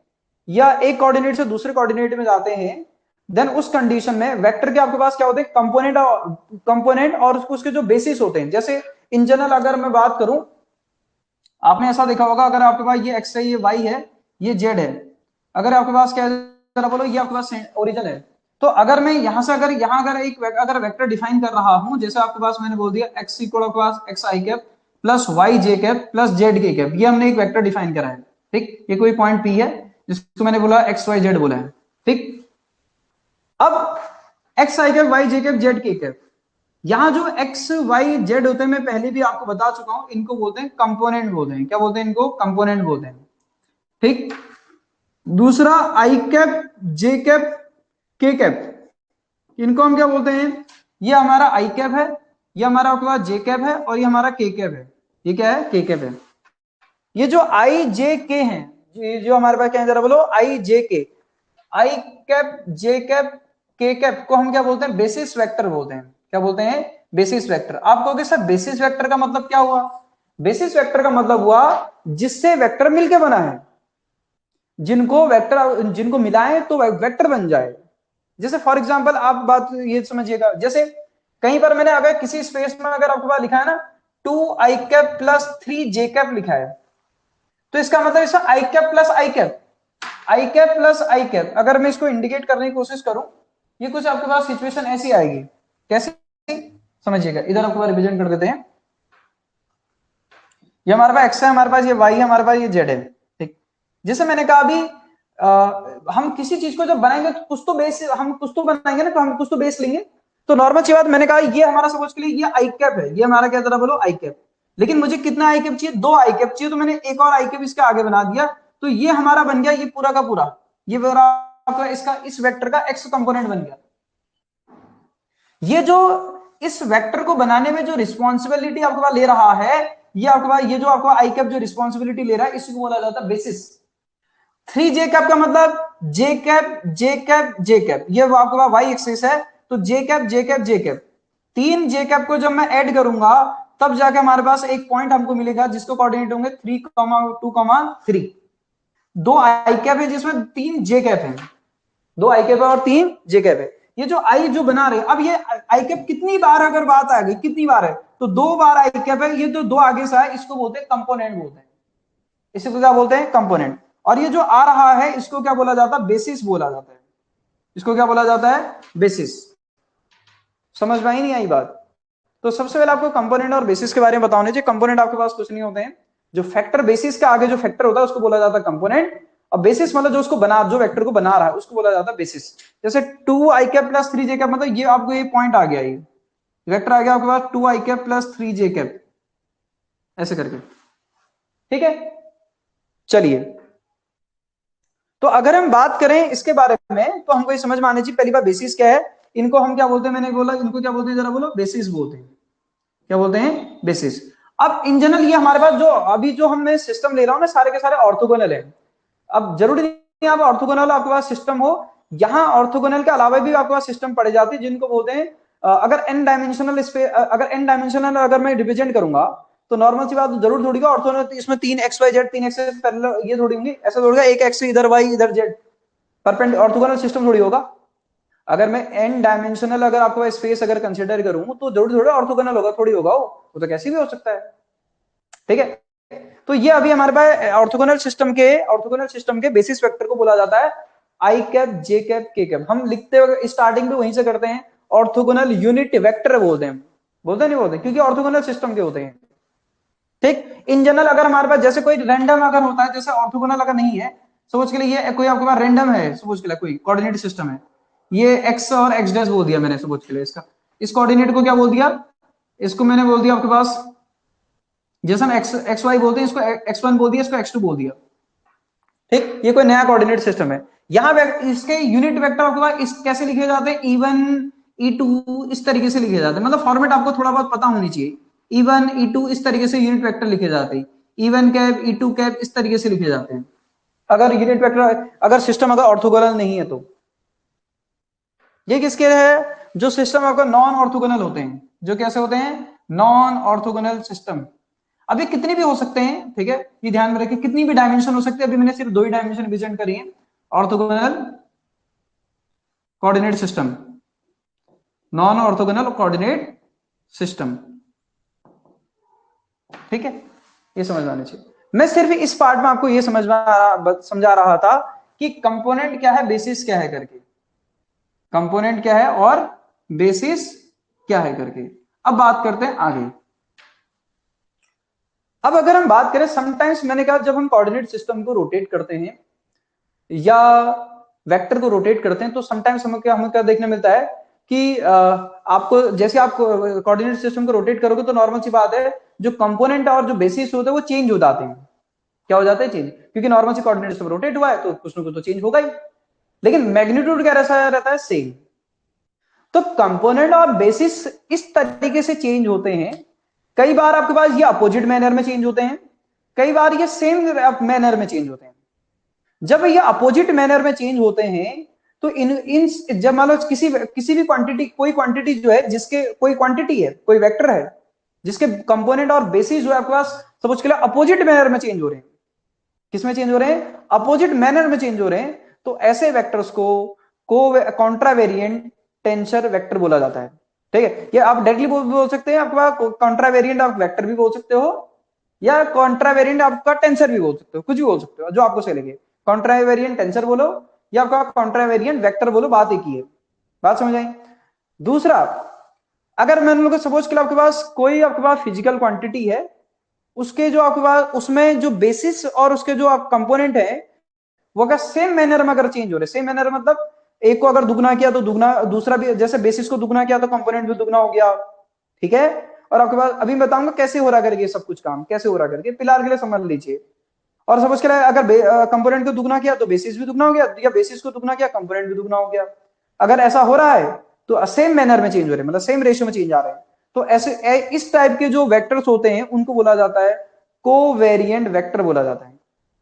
S1: या एक कोऑर्डिनेट से दूसरे कोऑर्डिनेट में जाते हैं, देन उस कंडीशन में वेक्टर के आपके पास क्या होते हैं, कंपोनेंट और उसके जो बेसिस होते हैं। जैसे इन जनरल अगर मैं बात करूं, आपने ऐसा देखा होगा, अगर आपके पास ये एक्स है, ये वाई है, ये जेड है, अगर आपके पास क्या है, जरा बोलो, ये आपके पास ओरिजिन है, तो अगर मैं यहां से अगर यहां अगर एक अगर वेक्टर डिफाइन कर रहा हूं, जैसे आपके पास मैंने बोल दिया एक्स इक्वल आपके पास एक्स आई कैप प्लस वाई जे कैप प्लस जेड के कैप, ये हमने एक वेक्टर डिफाइन करा है, ठीक। ये कोई पॉइंट पी है जिसको मैंने बोला एक्स वाई जेड बोला है, ठीक। अब एक्स आई कैप वाई जे कैप जेड के कैप, यहां जो एक्स वाई जेड होते हैं, मैं पहले भी आपको बता चुका हूं, इनको बोलते हैं कंपोनेंट बोलते हैं, क्या बोलते हैं इनको, कंपोनेंट बोलते हैं, ठीक। दूसरा आई कैप जे कैप के कैप, इनको हम क्या बोलते हैं, ये हमारा आई कैप है, ये हमारा आपके पास जे कैप है, और ये हमारा के कैप है, ये क्या है, के कैप है। ये जो आई जे के हैं, ये जो हमारे पास क्या है, जरा बोलो, आई जे के, आई कैप जे कैप के कैप को हम क्या बोलते हैं, बेसिस वेक्टर बोलते हैं, क्या बोलते हैं, बेसिस वेक्टर। आप कहोगे सर बेसिस वेक्टर का मतलब क्या हुआ, बेसिस वेक्टर का मतलब हुआ जिससे वेक्टर मिलके बना है, जिनको वेक्टर जिनको मिलाएं तो वेक्टर बन जाए। जैसे फॉर एग्जांपल आप बात ये समझिएगा, जैसे कहीं पर मैंने अगर किसी स्पेस में अगर आपके पास लिखा है ना 2 आई कैप प्लस 3 जे कैप लिखा है, तो इसका मतलब इसका आई कैप प्लस आई कैप, आई कैप प्लस आई कैप, अगर मैं इसको इंडिकेट करने की कोशिश करूं, ये कुछ आपके पास सिचुएशन ऐसी आएगी। कैसी? समझिएगा, इधर आपके पास रिविजन कर देते हैं। ये हमारे पास एक्स है, हमारे पास ये वाई है, हमारे पास ये जेड है। ठीक, जैसे मैंने कहा अभी हम किसी चीज को जब बनाएंगे तो कुछ तो बेस, हम कुछ तो बनाएंगे ना, तो हम कुछ तो बेस लेंगे। तो नॉर्मल सी बात, मैंने कहा ये हमारा सपोज के लिए ये आई कैप है, ये हमारा क्या जरा बोलो आई कैप। लेकिन मुझे कितना आई कैप चाहिए? 2 आई कैप चाहिए, तो मैंने एक और आई कैप इसके आगे बना दिया, तो ये हमारा बन गया ये पूरा का पूरा, ये पूरा आपका इसका इस वेक्टर का एक्स कंपोनेंट बन गया। ये जो इस वेक्टर को बनाने में जो रिस्पॉन्सिबिलिटी आपके पास ले रहा है, ये आपके पास ये जो आपको आई कैप जो रिस्पॉन्सिबिलिटी ले रहा है, इसी को बोला जाता है बेसिस। 3 जे कैप का मतलब जे कैप जे कैप जे कैप, ये आपके पास वाई एक्सिस है, तो जे कैप जे कैप जे कैप। 3 जे कैप को जब मैं ऐड करूंगा तब जाके हमारे पास एक पॉइंट हमको मिलेगा जिसको कोऑर्डिनेट होंगे 3,2,3। 2 आई कैप है जिसमें 3 जे कैप है, 2 आई कैप है और 3 जे कैप है। ये जो आई जो बना रहे, अब ये आई कैप कितनी बार अगर बात आ गई कितनी बार है, तो 2 बार आई कैप है, ये तो 2 आगे से है, इसको बोलते हैं कंपोनेंट बोलते हैं, इसको क्या बोलते हैं? कंपोनेंट। और ये जो आ रहा है इसको क्या बोला जाता है? बेसिस बोला जाता है। इसको क्या बोला जाता है? बेसिस। समझ में आई नहीं आई बात? तो सबसे पहले आपको कंपोनेंट और बेसिस के बारे में बताने चाहिए। कंपोनेंट आपके पास कुछ नहीं होते हैं, जो फैक्टर बेसिस के आगे जो फैक्टर होता है उसको बोला जाता है कंपोनेंट, और बेसिस मतलब जो उसको बना, जो वेक्टर को बना रहा है उसको बोला जाता है बेसिस। जैसे 2 आई कैप प्लस 3 जे कैप, मतलब ये आपको ये पॉइंट आ गया, ये वेक्टर आ गया आपके पास 2 आई कैप प्लस 3 जे कैप, ऐसे करके। ठीक है, चलिए, तो अगर हम बात करें इसके बारे में तो हमको ये समझ में आनी चाहिए पहली बार बेसिस क्या है। इनको हम क्या बोलते हैं? मैंने बोला इनको क्या बोलते हैं, जरा बोलो। बेसिस बोलते हैं। क्या बोलते हैं? बेसिस। अब इन जनरल ये हमारे पास जो अभी जो हमने सिस्टम ले रहा हूं ना, सारे के सारे ऑर्थोगोनल है। अब जरूरी नहीं आप ऑर्थोगोनल आपके पास सिस्टम हो, यहां ऑर्थोगोनल के अलावा भी आपके पास सिस्टम पड़े जाते हैं जिनको बोलते हैं अगर एन डायमेंशनल स्पेस, अगर एन डायमेंशनल अगर मैं रिप्रेजेंट करूंगा तो नॉर्मल सी बात जरूर थोड़ी का ऑर्थोगोनल इसमें 3 X Y Z, 3 X parallel, ये थोड़ी होंगी, ऐसा थोड़ी एक एक्स इधर वाई इधर जेड, परपेंडिकुलर ऑर्थोगोनल सिस्टम थोड़ी होगा। अगर मैं एन डायमेंशनल अगर आपको स्पेस अगर कंसीडर करूं तो जरूर थोड़ा ऑर्थोगोनल होगा, थोड़ी होगा, वो तो कैसे भी हो सकता है। ठीक है, तो ये अभी हमारे पास ऑर्थोगोनल सिस्टम के बेसिस वेक्टर को बोला जाता है आई कैप जे कैप के कैप। हम लिखते हुए स्टार्टिंग भी वहीं से करते हैं, ऑर्थोगोनल यूनिट वेक्टर बोलते हैं, बोलते नहीं बोलते, क्योंकि ऑर्थोगोनल सिस्टम के होते हैं। ठीक, इन जनरल अगर हमारे पास जैसे कोई रैंडम अगर होता है, जैसे ऑर्थोगोनल अगर नहीं है, सपोज के लिए ये कोई आपके पास रैंडम है, सपोज के लिए कोई कोऑर्डिनेट सिस्टम है, ये एक्स और एक्स डैश बोल दिया मैंने, सपोज के लिए इसका इस कोऑर्डिनेट को क्या बोल दिया, इसको मैंने बोल दिया आपके पास, जैसे हम एक्स एक्स वाई बोलते हैं इसको एक्स वन बोल दिया, इसको एक्स टू बोल दिया। ठीक, ये कोई नया कोऑर्डिनेट सिस्टम है। यहाँ इसके यूनिट वेक्टर आपके पास इस कैसे लिखे जाते हैं? E1 E2 इस तरीके से लिखे जाते हैं, मतलब फॉर्मेट आपको थोड़ा बहुत पता होनी चाहिए। E1 E2 इस तरीके से यूनिट वेक्टर लिखे जाते हैं, E1 कैप E2 कैप इस तरीके से लिखे जाते हैं, अगर यूनिट वेक्टर अगर सिस्टम अगर ऑर्थोगोनल नहीं है तो। ये किसके है? जो सिस्टम आपका नॉन ऑर्थोगोनल होते हैं, जो कैसे होते हैं? Non orthogonal system. अब ये कितने भी हो सकते हैं, ठीक है, ये ध्यान में रखिए, कितनी भी डायमेंशन हो सकती है। अभी मैंने सिर्फ 2 ही डायमेंशन प्रेजेंट करी है, orthogonal coordinate system, non orthogonal coordinate system. ठीक है, ये समझ में आना चाहिए। मैं सिर्फ इस पार्ट में आपको ये समझा रहा था कि कंपोनेंट क्या है, बेसिस क्या है करके, कंपोनेंट क्या है और बेसिस क्या है करके। अब बात करते हैं आगे। अब अगर हम बात करें, समटाइम्स मैंने कहा जब हम कोऑर्डिनेट सिस्टम को रोटेट करते हैं या वेक्टर को रोटेट करते हैं तो समटाइम्स हमें क्या देखने मिलता है कि आपको जैसे आप कोऑर्डिनेट सिस्टम को रोटेट करोगे तो नॉर्मल सी बात है, जो कंपोनेंट और जो बेसिस होते हैं वो चेंज हो जाते हैं। क्या हो जाता है? चेंज, क्योंकि नॉर्मल सी कोऑर्डिनेट सिस्टम रोटेट हुआ है तो कुछ ना कुछ तो चेंज होगा ही, लेकिन मैग्नीट्यूड क्या रहता है? सेम। तो कंपोनेंट और बेसिस इस तरीके से चेंज होते हैं। कई बार आपके पास ये अपोजिट मैनर में चेंज होते हैं, कई बार ये सेम मैनर में चेंज होते हैं। जब ये अपोजिट मैनर में चेंज होते हैं तो इन जब मान लो किसी भी क्वांटिटी, कोई क्वांटिटी जो है जिसके कोई क्वांटिटी है, कोई वेक्टर है जिसके कंपोनेंट और बेसिस जो है आपके पास सपोज के लिए अपोजिट मैनर में चेंज हो रहे हैं। किसमें चेंज हो रहे हैं? अपोजिट मैनर में चेंज हो रहे हैं। तो ऐसे वेक्टर्स को कॉन्ट्रावेरिएंट टेंसर वेक्टर बोला जाता है। ठीक है, ये आप डायरेक्टली बोल सकते हैं, आपके पास कॉन्ट्रावेरिएंट आप वेक्टर भी बोल सकते हो, या कॉन्ट्रावेरिएंट आपका टेंसर भी बोल सकते हो, कुछ भी बोल सकते हो जो आपको सही लगे। कॉन्ट्रावेरिएंट टेंसर बोलो या आपका कॉन्ट्रावेरिएंट वेक्टर बोलो, बात एक ही है। बात समझ आई। दूसरा, अगर मान लो सपोज कि आपके पास कोई आपके पास फिजिकल क्वांटिटी है, उसके जो आपके पास उसमें जो बेसिस और उसके जो आप कंपोनेंट है वो अगर सेम मैनर में अगर चेंज हो रहे, सेम मैनर मतलब एक को अगर दुगना किया तो दुगना, दूसरा भी जैसे बेसिस को दुगना किया तो कंपोनेंट भी दुगना हो गया, ठीक है। और आपके पास अभी बताऊंगा कैसे हो रहा करके सब कुछ काम कैसे हो रहा करके, फिलहाल के लिए समझ लीजिए। और सपोज करें अगर कंपोनेंट को दुगना किया तो बेसिस भी दुगना हो गया, या बेसिस को दुगना किया कंपोनेंट भी दुगना हो गया। अगर ऐसा हो रहा है तो सेम मैनर में चेंज हो रहे हैं, मतलब सेम रेशियो में चेंज आ रहे हैं। तो ऐसे इस टाइप के जो वेक्टर्स होते हैं उनको बोला जाता है कोवेरिएंट वेक्टर बोला जाता है।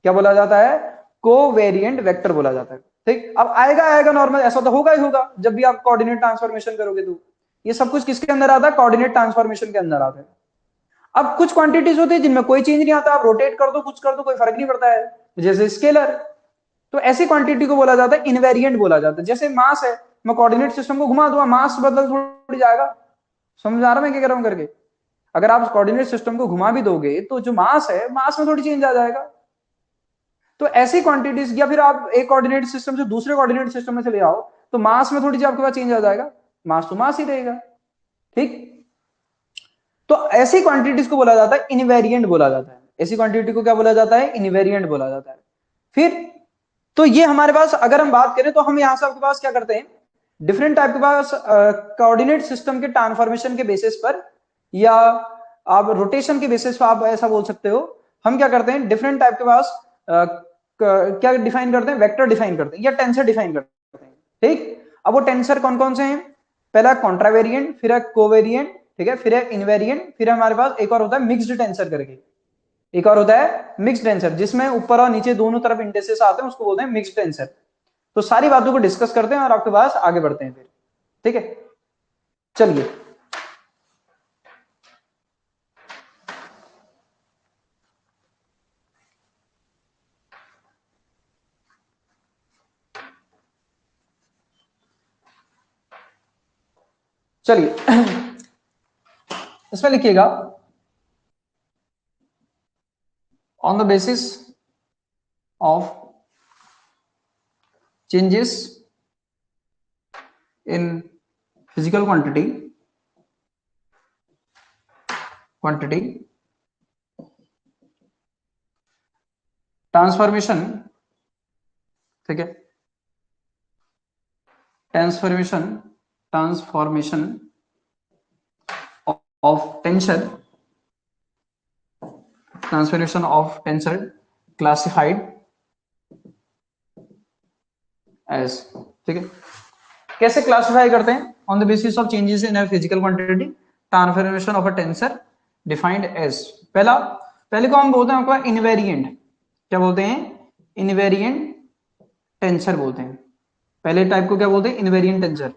S1: क्या बोला जाता है? कोवेरिएंट वेक्टर बोला जाता है। ठीक, अब आएगा आएगा नॉर्मल, ऐसा तो होगा ही होगा जब भी आप कोऑर्डिनेट ट्रांसफॉर्मेशन करोगे तो ये सब कुछ किसके अंदर आता है? कोऑर्डिनेट ट्रांसफॉर्मेशन के अंदर आता है। अब कुछ क्वांटिटीज होती है जिनमें कोई चेंज नहीं आता, आप रोटेट कर दो कुछ कर दो कोई फर्क नहीं पड़ता है, जैसे स्केलर। तो ऐसी क्वांटिटी को बोला जाता है इनवेरिएंट बोला जाता है। जैसे मास है, मैं कोऑर्डिनेट सिस्टम को घुमा दूंगा, मास बदल थोड़ी जाएगा। समझ आ रहा मैं क्या कह रहा हूं करके? अगर आप कोऑर्डिनेट सिस्टम को घुमा भी दोगे तो जो मास है मास में थोड़ी चेंज आ जाएगा। तो ऐसी क्वांटिटीज, या फिर आप एक कोऑर्डिनेट सिस्टम से दूसरे कोऑर्डिनेट सिस्टम में चले आओ तो मास में थोड़ी सी आपके पास चेंज आ जाएगा, मास तो मास ही रहेगा। ठीक, तो ऐसी क्वांटिटीज को बोला जाता है इनवेरिएंट बोला जाता है। ऐसी क्वांटिटी को क्या बोला जाता है? इनवेरिएंट बोला जाता है। फिर तो ये हमारे पास अगर हम बात करें तो हम यहां से आपके पास क्या करते हैं, डिफरेंट टाइप के पास कोऑर्डिनेट सिस्टम के ट्रांसफॉर्मेशन के बेसिस पर, या आप रोटेशन के बेसिस पर आप ऐसा बोल सकते हो, हम क्या करते हैं डिफरेंट टाइप के पास क्या डिफाइन करते हैं? वेक्टर डिफाइन करते हैं या टेंसर डिफाइन करते हैं। ठीक, अब वो टेंसर कौन कौन से हैं? पहला कॉन्ट्रावेरिएंट, फिर है कोवेरिएंट, ठीक है, फिर है इनवेरिएंट, फिर हमारे पास एक और होता है मिक्स्ड टेंसर करके, एक और होता है मिक्स्ड टेंसर जिसमें ऊपर और नीचे दोनों तरफ इंडेक्सेस आते हैं, उसको बोलते हैं मिक्स्ड टेंसर। तो सारी बातों को डिस्कस करते हैं और आपके पास आगे बढ़ते हैं फिर। ठीक है, चलिए। चलिए इसमें लिखिएगा on the basis of changes in physical quantity transformation, ठीक है, transformation of tensor, classified as, ठीक है। कैसे क्लासिफाई करते हैं? On the basis of changes in physical quantity transformation of a tensor defined as, पहले को हम बोलते हैं आपका इनवेरिएंट। क्या बोलते हैं? इनवेरिएंट टेंसर बोलते हैं। पहले टाइप को क्या बोलते हैं? Invariant tensor.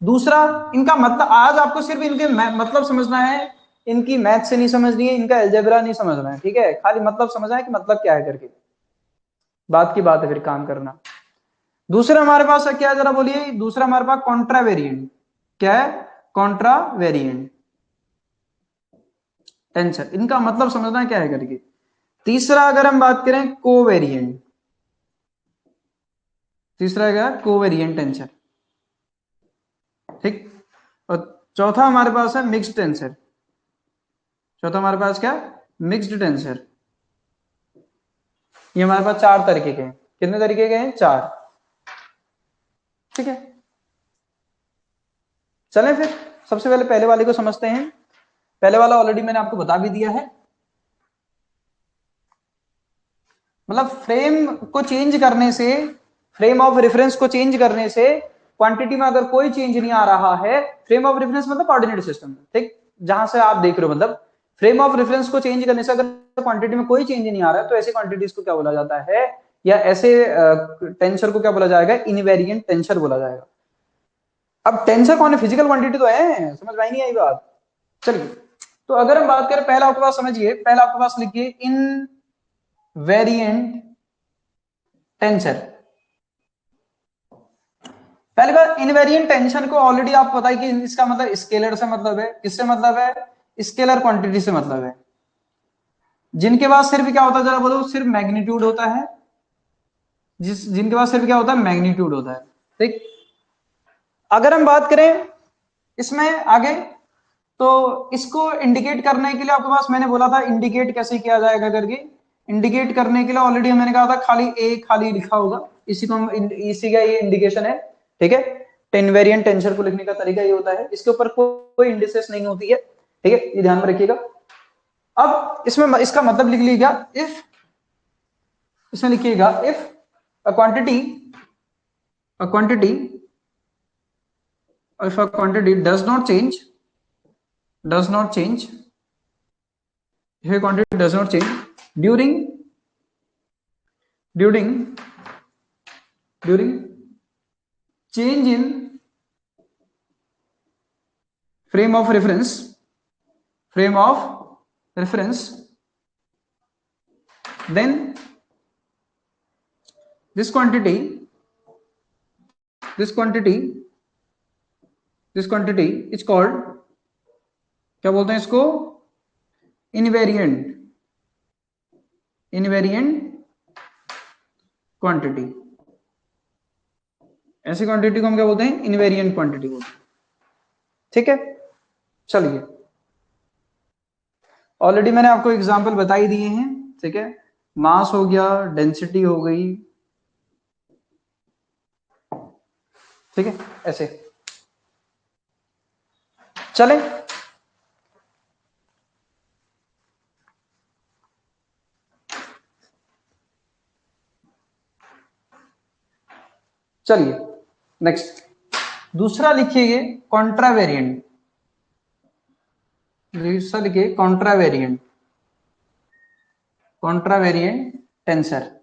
S1: दूसरा, इनका मतलब आज आपको सिर्फ इनके मतलब समझना है, इनकी मैथ से नहीं समझनी है, इनका अलजेब्रा नहीं समझना है, ठीक है, खाली मतलब समझना है कि मतलब क्या है करके, बात की बात है फिर काम करना। दूसरा हमारे पास क्या है जरा बोलिए? दूसरा हमारे पास कॉन्ट्रावेरिएंट। क्या है? कॉन्ट्रावेरिएंट टेंसर, इनका मतलब समझना क्या है करके। तीसरा अगर हम बात करें कोवेरिएंट, तीसरा क्या? कोवेरिएंट टेंसर, ठीक। और चौथा हमारे पास है मिक्स्ड टेंसर। चौथा हमारे पास क्या? Mixed tensor. ये हमारे पास चार तरीके के हैं। कितने तरीके के हैं? चार, ठीक है। चलें फिर सबसे पहले वाले को समझते हैं। पहले वाला ऑलरेडी मैंने आपको बता भी दिया है, मतलब फ्रेम को चेंज करने से, फ्रेम ऑफ रेफरेंस को चेंज करने से क्वांटिटी में अगर कोई चेंज नहीं आ रहा है, फ्रेम ऑफ रेफरेंस मतलब कोऑर्डिनेट सिस्टम, ठीक, जहां से आप देख रहे हो, मतलब फ्रेम ऑफ रेफरेंस को चेंज करने से अगर क्वांटिटी में कोई चेंज नहीं आ रहा है तो ऐसी क्वांटिटीज को क्या बोला जाता है, या ऐसे टेंसर को क्या बोला जाएगा? इनवेरिएंट टेंसर बोला जाएगा। अब टेंसर कौन है? फिजिकल क्वांटिटी तो है, समझ में आई नहीं आई बात? चलिए, तो अगर हम बात करें, पहला आपके पास समझिए, पहला आपके पास लिखिए इन वेरिएंट टेंसर। पहले बार इनवेरिएंट टेंशन को ऑलरेडी आप पता है कि इसका मतलब स्केलर से मतलब है, किससे मतलब है? स्केलर क्वांटिटी से मतलब है। जिनके पास सिर्फ क्या होता है जरा बोलो, सिर्फ मैग्नीट्यूड होता है, जिनके पास सिर्फ क्या होता है, मैग्नीट्यूड होता है। ठीक, अगर हम बात करें इसमें आगे, तो इसको इंडिकेट करने के लिए आपके पास मैंने बोला था इंडिकेट कैसे किया जाएगा करके। इंडिकेट करने के लिए ऑलरेडी मैंने कहा था खाली ए खाली लिखा होगा, इसी को हम इसी का ये इंडिकेशन है। ठीक है, इनवेरिएंट टेंसर को लिखने का तरीका ये होता है, इसके ऊपर कोई इंडिसेस नहीं होती है। ठीक है, ये ध्यान में रखिएगा। अब इसमें इसका मतलब लिख लीजिएगा, इफ, इसमें लिखिएगा if a quantity, a quantity if a quantity does not change, if a quantity does not change during during during change in frame of reference, then this quantity is called, क्या बोलते हैं इसको, invariant quantity. ऐसी quantity को हम क्या बोलते हैं, इनवेरिएंट क्वांटिटी बोलते हैं। ठीक है, चलिए, ऑलरेडी मैंने आपको एग्जांपल बता ही दिए हैं। ठीक है, मास हो गया, डेंसिटी हो गई। ठीक है, ऐसे चले। चलिए नेक्स्ट, दूसरा लिखिए कॉन्ट्रावेरिएंट। दूसरा लिखिए कॉन्ट्रावेरिएंट टेंसर।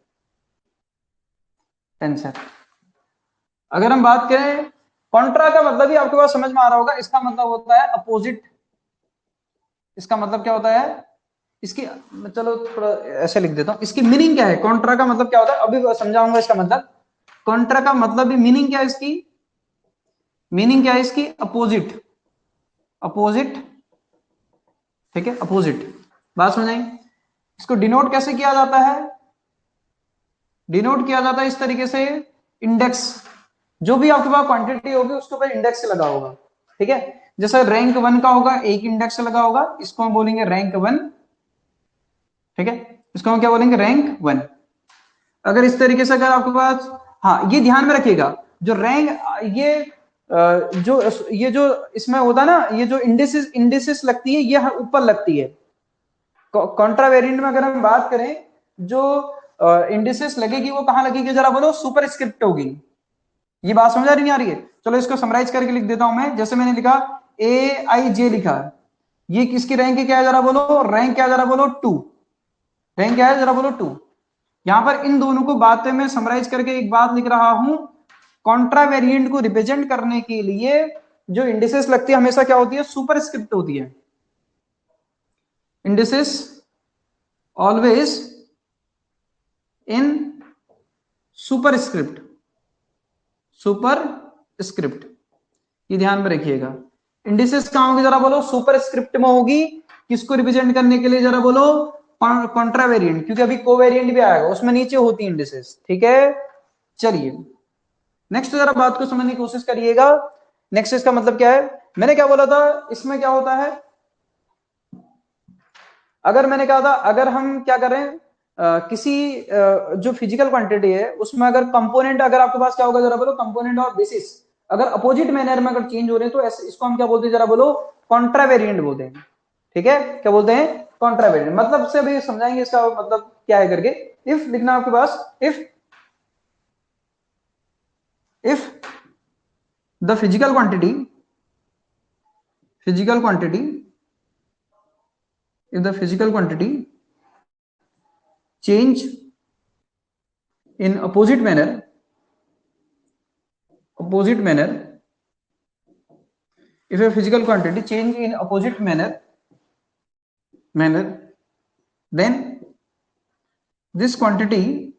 S1: अगर हम बात करें कॉन्ट्रा का मतलब ही आपके पास समझ में आ रहा होगा, इसका मतलब होता है अपोजिट। इसका मतलब क्या होता है, इसकी, चलो थोड़ा ऐसे लिख देता हूं, इसकी मीनिंग क्या है, कॉन्ट्रा का मतलब क्या होता है, अभी समझाऊंगा इसका मतलब। कॉन्ट्रा का मतलब भी मीनिंग क्या है, इसकी मीनिंग क्या है, इसकी अपोजिट। ठीक है, अपोजिट, बात समझाएं। इसको डिनोट कैसे किया जाता है, डिनोट किया जाता है इस तरीके से, इंडेक्स, जो भी आपके पास क्वांटिटी होगी उसके ऊपर इंडेक्स लगा होगा। ठीक है, जैसे रैंक 1 का होगा, एक इंडेक्स लगा होगा, इसको हम बोलेंगे रैंक 1। ठीक है, इसको हम क्या बोलेंगे, रैंक 1। अगर इस तरीके से अगर आपके पास, हाँ ये ध्यान में रखिएगा, जो रैंक, ये जो ये जो इसमें होता है ना, ये जो इंडिसेस लगती है, ये ऊपर लगती है। कॉन्ट्रावेरिएंट में अगर हम बात करें, जो इंडिसेस लगेगी वो कहां लगेगी, जरा बोलो, सुपर स्क्रिप्ट होगी। ये बात समझ आ रही नहीं आ रही है, चलो इसको समराइज करके लिख देता हूं मैं। जैसे मैंने लिखा AIJ लिखा, ये किसकी रैंक क्या है, जरा बोलो, रैंक क्या है, जरा बोलो 2। रैंक क्या है, जरा बोलो 2। यहां पर इन दोनों को बातें में समराइज करके एक बात लिख रहा हूं, कॉन्ट्रावेरिएंट को रिप्रेजेंट करने के लिए जो इंडिसेस लगती है हमेशा क्या होती है, सुपर स्क्रिप्ट होती है। Indices always in super script, ये ध्यान में रखिएगा। इंडिसेस कहां होगी, जरा बोलो, सुपर स्क्रिप्ट में होगी। किसको रिप्रेजेंट करने के लिए, जरा बोलो, कॉन्ट्रावेरिएंट, क्योंकि अभी कोवेरिएंट भी आएगा, उसमें नीचे होती है इंडिसेस। ठीक है, चलिए नेक्स्ट जरा बात को समझने की कोशिश करिएगा। नेक्स्ट इसका मतलब क्या है, मैंने क्या बोला था, इसमें क्या होता है, अगर मैंने कहा था अगर हम क्या करें, किसी जो फिजिकल क्वांटिटी है उसमें अगर कंपोनेंट, अगर आपके पास क्या होगा, जरा बोलो, कंपोनेंट और बेसिस अगर अपोजिट मैनर में अगर चेंज हो रहे हैं, तो इसको हम क्या बोलते हैं, जरा बोलो, कॉन्ट्रावेरिएंट बोलते हैं। ठीक है, क्या बोलते हैं, कॉन्ट्रावेरिएंट। मतलब से भी समझाएंगे इसका मतलब क्या है करके। इफ लिखना आपके पास, if the physical quantity if the physical quantity change in opposite manner, if a physical quantity change in opposite manner, then this quantity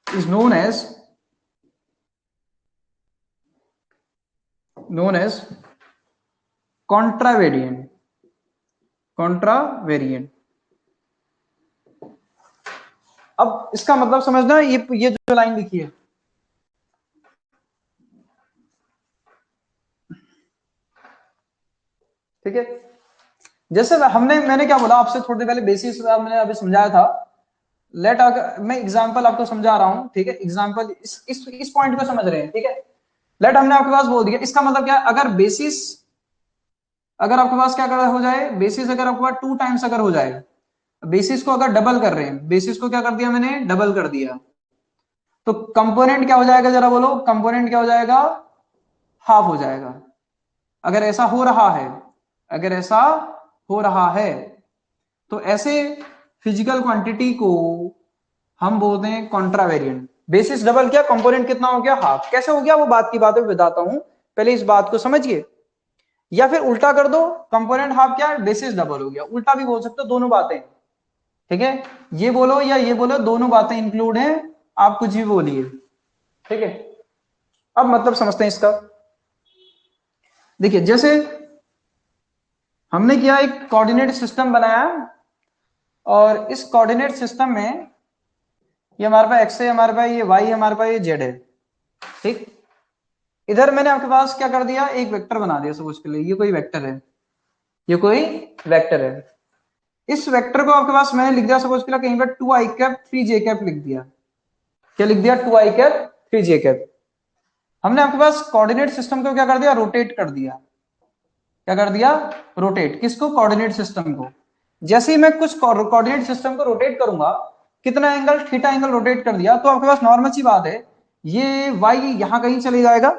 S1: is known as कॉन्ट्रावेरिएंट, कॉन्ट्रावेरिएंट। अब इसका मतलब समझना, ये जो लाइन लिखी है, ठीक है। जैसे मैंने क्या बोला आपसे थोड़ी देर पहले, बेसिस मैंने अभी समझाया था। लेट, अगर मैं एग्जांपल आपको समझा रहा हूं, ठीक है, एग्जांपल इस पॉइंट को समझ रहे हैं, ठीक है। लेट हमने आपके पास बोल दिया, इसका मतलब क्या है, अगर बेसिस, अगर आपके पास क्या कर हो जाए, बेसिस अगर आपके पास 2 टाइम्स अगर हो जाए, बेसिस को अगर डबल कर रहे हैं, बेसिस को क्या कर दिया मैंने, डबल कर दिया, तो कंपोनेंट क्या हो जाएगा, जरा बोलो, कंपोनेंट क्या हो जाएगा, हाफ हो जाएगा। अगर ऐसा हो रहा है, अगर ऐसा हो रहा है, तो ऐसे फिजिकल क्वांटिटी को हम बोलते हैं कॉन्ट्रावेरिएंट। बेसिस डबल किया, कंपोनेंट कितना हो गया, हाफ। कैसे हो गया वो बात की बात है, बताता हूं, पहले इस बात को समझिए। या फिर उल्टा कर दो, कंपोनेंट हाफ क्या है, बेसिस डबल हो गया, उल्टा भी बोल सकते हो, दोनों बातें, ठीक है। ये बोलो या ये बोलो, दोनों बातें इंक्लूड हैं, आप कुछ भी बोलिए, ठीक है। अब मतलब समझते हैं इसका। देखिए, जैसे हमने किया, एक कोऑर्डिनेट सिस्टम बनाया, और इस कोऑर्डिनेट सिस्टम में ये हमारे पास एक्स है, हमारे पास ये वाई है, हमारे पास ये जेड है, ठीक। इधर मैंने आपके पास क्या कर दिया, एक वेक्टर बना दिया सपोज के लिए, ये कोई वेक्टर है, ये कोई वेक्टर है। इस वेक्टर को आपके पास मैंने लिख दिया सपोज के लिए कहीं पर 2 आई कैप 3 जे कैप लिख दिया। क्या लिख दिया, 2 आई कैप 3 जे कैप। हमने आपके पास कोऑर्डिनेट सिस्टम को क्या कर दिया, रोटेट कर दिया। क्या कर दिया, रोटेट। किसको, कोऑर्डिनेट सिस्टम को। जैसे ही मैं कुछ कोऑर्डिनेट सिस्टम को रोटेट करूंगा, कितना एंगल, थीटा एंगल रोटेट कर दिया, तो आपके पास नॉर्मल सी बात है, ये वाई यहां कहीं चले जाएगा,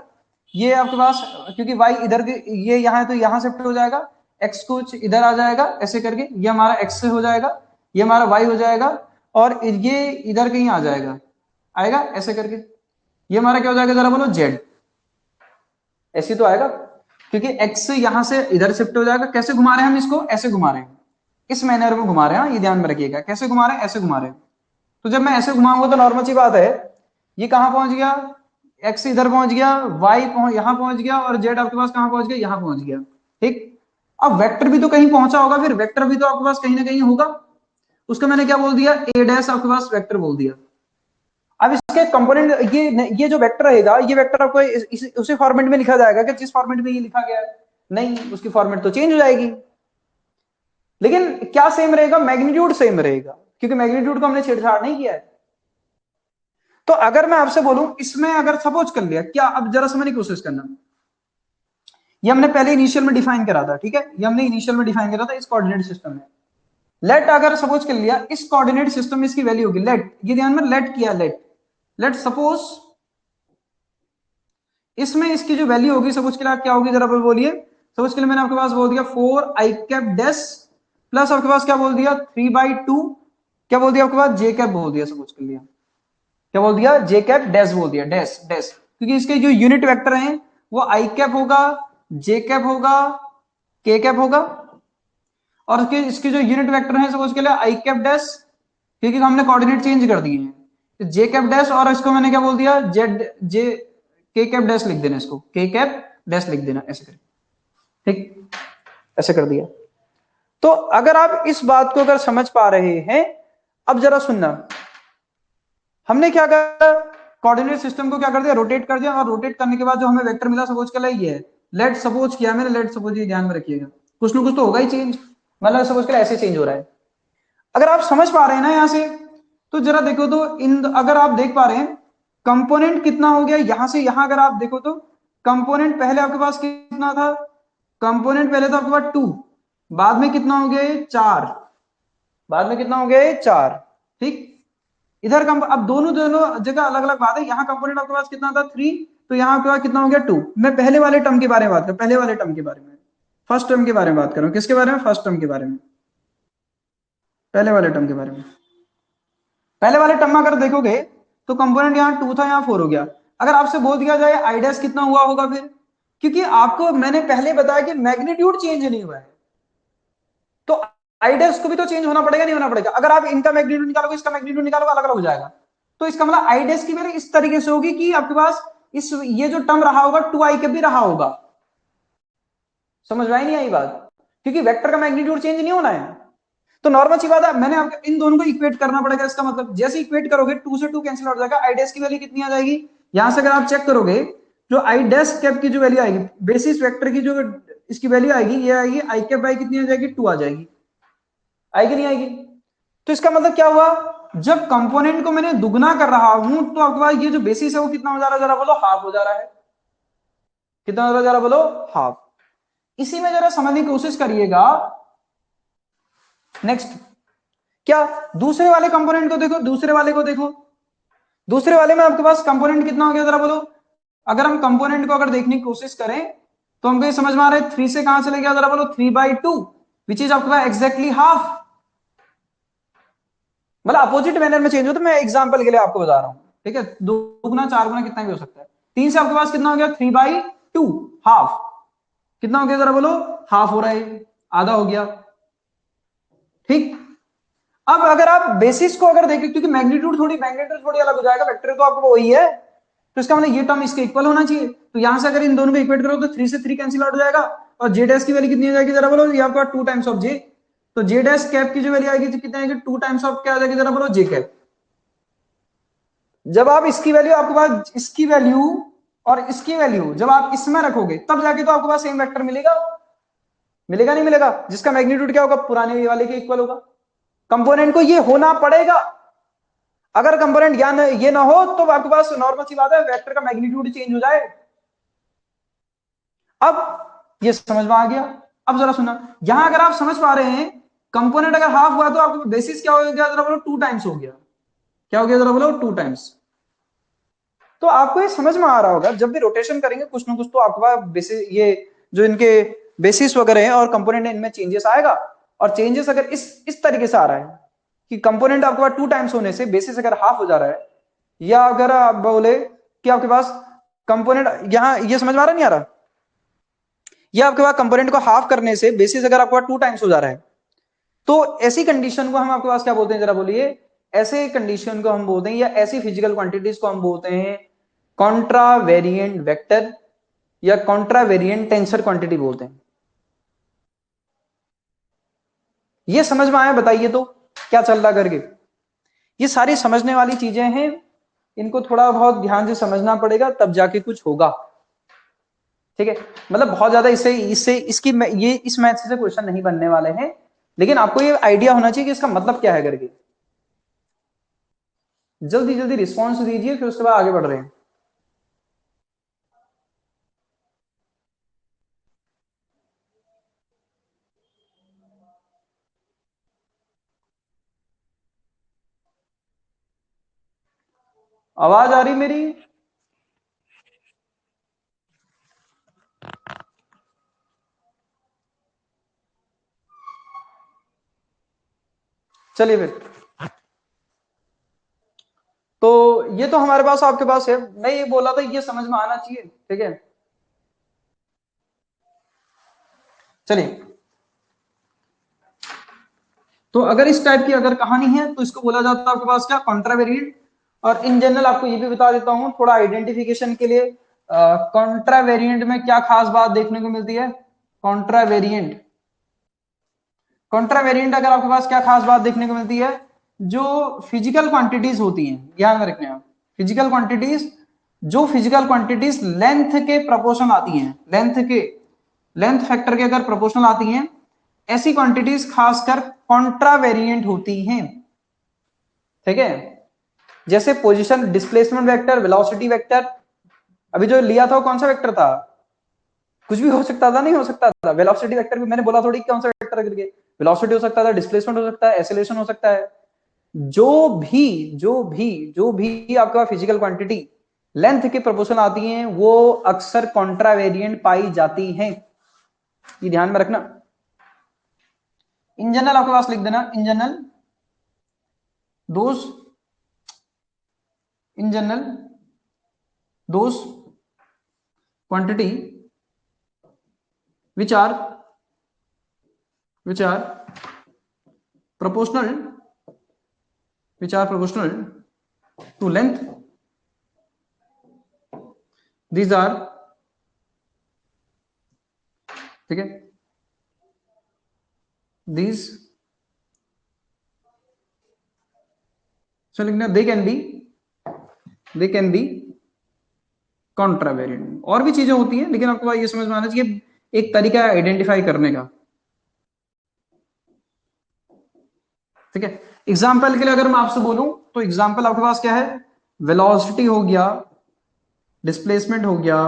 S1: ये आपके पास, क्योंकि वाई इधर ये यहां है तो यहां शिफ्ट हो जाएगा, एक्स कुछ इधर आ जाएगा, ऐसे करके ये हमारा एक्स से हो जाएगा, ये हमारा वाई हो जाएगा, और ये इधर कहीं आ जाएगा, आएगा ऐसे करके, ये हमारा क्या हो जाएगा, जरा बोलो, जेड। ऐसे तो आएगा, क्योंकि एक्स यहां से इधर शिफ्ट हो जाएगा। कैसे घुमा रहे हैं हम इसको, ऐसे घुमा रहे हैं, इस मैनर में घुमा रहे हैं, ये ध्यान में रखिएगा, कैसे घुमा रहे हैं, ऐसे घुमा रहे हैं। तो जब मैं ऐसे घुमाऊंगा तो नॉर्मल सी बात है, ये कहां पहुंच गया, एक्स इधर पहुंच गया, वाई यहां पहुंच गया, और जेड आपके पास कहां पहुंच गया, यहां पहुंच गया, ठीक। अब वेक्टर भी तो कहीं पहुंचा होगा, फिर वेक्टर भी तो आपके पास कहीं ना कहीं होगा, उसका मैंने क्या बोल दिया, ए डैश आपके पास वेक्टर बोल दिया। अब इसके कंपोनेंट, ये जो वेक्टर रहेगा, ये वेक्टर आपको उसी फॉर्मेट में लिखा जाएगा कि जिस फॉर्मेट में ये लिखा गया है, नहीं, उसकी फॉर्मेट तो चेंज हो जाएगी, लेकिन क्या सेम रहेगा, मैग्नीट्यूड सेम रहेगा, क्योंकि मैग्नीट्यूड को हमने छेड़छाड़ नहीं किया है। तो अगर मैं आपसे बोलूं, इसमें अगर सपोज कर लिया, क्या, अब जरा समझने की कोशिश करना, ये हमने पहले इनिशियल में डिफाइन करा था, ठीक है, ये हमने इनिशियल में डिफाइन करा था इस कोऑर्डिनेट सिस्टम में। लेट अगर सपोज कर लिया, इस कोऑर्डिनेट सिस्टम में इसकी वैल्यू होगी लेट, ये ध्यान में, लेट किया, लेट, लेट सपोज इसमें इसकी जो वैल्यू होगी, सपोज के लिए क्या होगी, जरा बोलिए। सपोज के लिए मैंने आपके पास बोल दिया 4 आई कैप डैश, प्लस आपके पास क्या बोल दिया, 3/2, क्या बोल दिया आपके पास, जे कैप बोल दिया, सपोज कर लिया, क्या बोल दिया, जे कैप डैश बोल दिया, डैश डैश, क्योंकि इसके जो यूनिट वेक्टर हैं वो आई कैप होगा, जे कैप होगा, के कैप होगा, और इसके जो यूनिट वेक्टर है सपोज के लिए आई कैप डैश, क्योंकि हमने कोऑर्डिनेट चेंज कर दिए हैं, जे कैप डैश, और इसको मैंने क्या बोल दिया, जेड जे के कैप डैश लिख देना, इसको के कैप डैश लिख देना, ऐसे करके, ठीक, ऐसे कर दिया। तो अगर आप इस बात को अगर समझ पा रहे हैं, अब जरा सुनना, हमने क्या करा, कोऑर्डिनेट सिस्टम को क्या कर दिया, रोटेट कर दिया, और रोटेट करने के बाद जो हमें वेक्टर मिला, सपोज के लिए ये है, लेट सपोज किया मैंने, लेट सपोज, ये ध्यान में रखिएगा, कुछ ना कुछ तो होगा ही चेंज, मतलब सपोज के लिए ऐसे चेंज हो रहा है। अगर आप समझ पा रहे हैं ना यहां से, तो जरा देखो तो, इन अगर आप देख पा रहे हैं, कंपोनेंट कितना हो गया यहां से यहां, अगर आप देखो तो कंपोनेंट पहले आपके पास कितना था, कंपोनेंट पहले था आपके पास 2, बाद में कितना हो गया, 4, बाद में कितना हो गया, 4, ठीक। इधर अब दोनों दोनों जगह अलग अलग बात है, यहाँ कंपोनेंट आपके पास कितना था, 3, तो यहाँ आपके पास कितना हो गया, 2। मैं पहले वाले टर्म के बारे में बात करूं, पहले वाले टर्म के बारे में, फर्स्ट टर्म के बारे में बात करूं, किसके बारे में, फर्स्ट टर्म के बारे में, पहले वाले टर्म के बारे में। पहले वाले टर्म में अगर देखोगे तो कंपोनेंट यहाँ 2 था, यहाँ 4 हो गया। अगर आपसे बोल दिया जाए आई डैश कितना हुआ होगा फिर, क्योंकि आपको मैंने पहले बताया कि मैग्नीट्यूड चेंज नहीं हुआ है, तो आई डैश को भी तो चेंज होना पड़ेगा, नहीं होना पड़ेगा। अगर आप इनका मैग्नीट्यूड निकालोगे, इसका मैग्नीट्यूड निकालोगे, अलग अलग हो जाएगा। तो इसका मतलब आई डैश की वैल्यू इस तरीके से होगी कि आपके पास इस ये जो टर्म रहा होगा 2 आई कैप भी रहा होगा, समझ में आई नहीं आई बात? क्योंकि वेक्टर का मैग्नीट्यूड चेंज नहीं होना है। तो नॉर्मल सी बात है, मैंने आपको इन दोनों को इक्वेट करना पड़ेगा। इसका मतलब जैसे इक्वेट करोगे 2 से 2 कैंसिल आउट हो जाएगा, आई डैश की वैल्यू कितनी आ जाएगी? यहां से अगर आप चेक करोगे, जो आई डैश कैप की जो वैल्यू आएगी, बेसिस वेक्टर की जो इसकी वैल्यू आएगी, ये आएगी आई कैप बाई कितनी आ जाएगी? 2 आ जाएगी। आएगी नहीं आएगी? तो इसका मतलब क्या हुआ, जब कंपोनेंट को मैंने दुगना कर रहा हूं तो आपके पास ये जो बेसिस है वो कितना हो जा रहा है? जरा बोलो, हाफ हो जा रहा है। कितना हो रहा है? जरा बोलो, हाफ। इसी में जरा समझने की कोशिश करिएगा। नेक्स्ट, क्या दूसरे वाले कंपोनेंट को देखो, दूसरे वाले को देखो। दूसरे वाले में आपके पास कंपोनेंट कितना हो गया? जरा बोलो। अगर हम कंपोनेंट को अगर देखने की कोशिश करें तो हमको ये समझ में आ रहा है 3 से कहां चले गया? जरा बोलो, 3/2, विच इज आपके पास एग्जैक्टली हाफ। मतलब अपोजिट मैनर में चेंज हो, तो मैं एग्जांपल के लिए आपको बता रहा हूं, ठीक है? 2 गुना 4 गुना कितना भी हो सकता है। 3 से आपके पास कितना हो गया? 3/2, हाफ। कितना हो गया? जरा बोलो, हाफ हो रहा है, आधा हो गया। ठीक। अब अगर आप बेसिस को अगर देखें, क्योंकि मैग्नीट्यूड थोड़ी अलग हो जाएगा, वेक्टर तो आपको वही है, तो इसका मतलब ये टर्म इसके इक्वल होना चाहिए। तो यहां से अगर इन दोनों को इक्वेट करो तो 3 से 3 कैंसिल आउट हो जाएगा, और जे डैश की वैल्यू कितनी हो जाएगी? जरा बोलो, ये आपका 2 टाइम्स ऑफ जे। तो जे डैश कैप की जो वैल्यू आएगी कितनी आएगी? 2 टाइम्स ऑफ क्या आ जाएगी? जरा बोलो, जे कैप। जब आप इसकी वैल्यू, आपके पास इसकी वैल्यू और इसकी वैल्यू जब आप इसमें रखोगे, तब जाके तो आपके पास सेम वेक्टर मिलेगा। मिलेगा नहीं मिलेगा? जिसका मैग्नीट्यूड क्या होगा? पुराने वाले के इक्वल होगा। कंपोनेंट को ये होना पड़ेगा। अगर कंपोनेंट ये ना हो तो आपके पास नॉर्मल सी बात है, वेक्टर का मैग्नीट्यूड चेंज हो जाए। अब ये समझ में आ गया? अब जरा सुना, यहां अगर आप समझ पा रहे हैं, कंपोनेंट अगर हाफ हुआ तो आपको बेसिस क्या हो गया? जरा बोलो, 2 टाइम्स हो गया। क्या हो गया? जरा बोलो, 2 टाइम्स। तो आपको ये समझ में आ रहा होगा, जब भी रोटेशन करेंगे कुछ ना कुछ तो आपके पास बेसिस, ये जो इनके बेसिस वगैरह हैं और कंपोनेंट है, इनमें चेंजेस आएगा। और चेंजेस अगर इस तरीके से आ रहा है कि कंपोनेंट आपके पास 2 टाइम्स होने से बेसिस अगर हाफ हो जा रहा है, या अगर आप बोले कि आपके पास कंपोनेंट, यहां ये समझ में आ रहा नहीं आ रहा, या आपके पास कंपोनेंट को हाफ करने से बेसिस अगर आपके पास 2 टाइम्स हो जा रहा है, तो ऐसी कंडीशन को हम आपके पास क्या बोलते हैं? जरा बोलिए। ऐसे कंडीशन को हम बोलते हैं, या ऐसी फिजिकल क्वांटिटीज को हम बोलते हैं कॉन्ट्रा वेरिएंट वेक्टर, या कॉन्ट्रा वेरिएंट टेंसर क्वांटिटी बोलते हैं। ये समझ में आया? बताइए तो क्या चल रहा करके। ये सारी समझने वाली चीजें हैं, इनको थोड़ा बहुत ध्यान से समझना पड़ेगा, तब जाके कुछ होगा। ठीक है? मतलब बहुत ज्यादा इससे इससे इसकी ये इस मैथ से क्वेश्चन नहीं बनने वाले हैं, लेकिन आपको ये आइडिया होना चाहिए कि इसका मतलब क्या है करके। जल्दी जल्दी रिस्पॉन्स दीजिए, फिर उसके बाद आगे बढ़ रहे हैं। आवाज आ रही मेरी? चलिए फिर, तो ये तो हमारे पास आपके पास है। मैं ये बोला था ये समझ में आना चाहिए। ठीक है, चलिए। तो अगर इस टाइप की अगर कहानी है तो इसको बोला जाता है आपके पास क्या? कॉन्ट्रावेरिएंट। और इन जनरल आपको ये भी बता देता हूं थोड़ा आइडेंटिफिकेशन के लिए, कॉन्ट्रावेरिएंट में क्या खास बात देखने को मिलती है? कॉन्ट्रावेरिएंट, कॉन्ट्रावेरिएंट अगर आपके पास क्या खास बात देखने को मिलती है? जो फिजिकल क्वांटिटीज होती हैं, ध्यान में रखना आप, फिजिकल क्वांटिटीज, जो फिजिकल क्वांटिटीज लेंथ के प्रोपोर्शन आती हैं, लेंथ फैक्टर के अगर प्रोपोर्शनल आती हैं, ऐसी क्वांटिटीज खासकर कॉन्ट्रावेरिएंट होती हैं। ठीक है? जैसे position displacement vector, velocity vector. अभी जो लिया था वो कौन सा वेक्टर था? कुछ भी हो सकता था, नहीं हो सकता था। वेलोसिटी वेक्टर भी मैंने बोला थोड़ी कौन सा वेक्टर करके। वेलोसिटी हो सकता था, डिस्प्लेसमेंट हो सकता है, एक्सेलरेशन हो सकता है। जो भी आपका फिजिकल क्वांटिटी लेंथ के प्रोपोर्शन आती हैं, वो अक्सर कॉन्ट्रावेरिएंट पाई जाती हैं। ये ध्यान में रखना। इन जनरल आपके पास लिख देना, in general those, in general those quantity which are proportional, which are proportional to length, these are ठीक है, these so लिखना दे कैन बी कॉन्ट्रावेरिएंट। और भी चीजें होती हैं, लेकिन आपको बात ये समझ में आना चाहिए एक तरीका है आइडेंटिफाई करने का। ठीक है, एग्जाम्पल के लिए अगर मैं आपसे बोलूं तो एग्जाम्पल आपके पास क्या है, वेलोसिटी हो गया, डिस्प्लेसमेंट हो गया,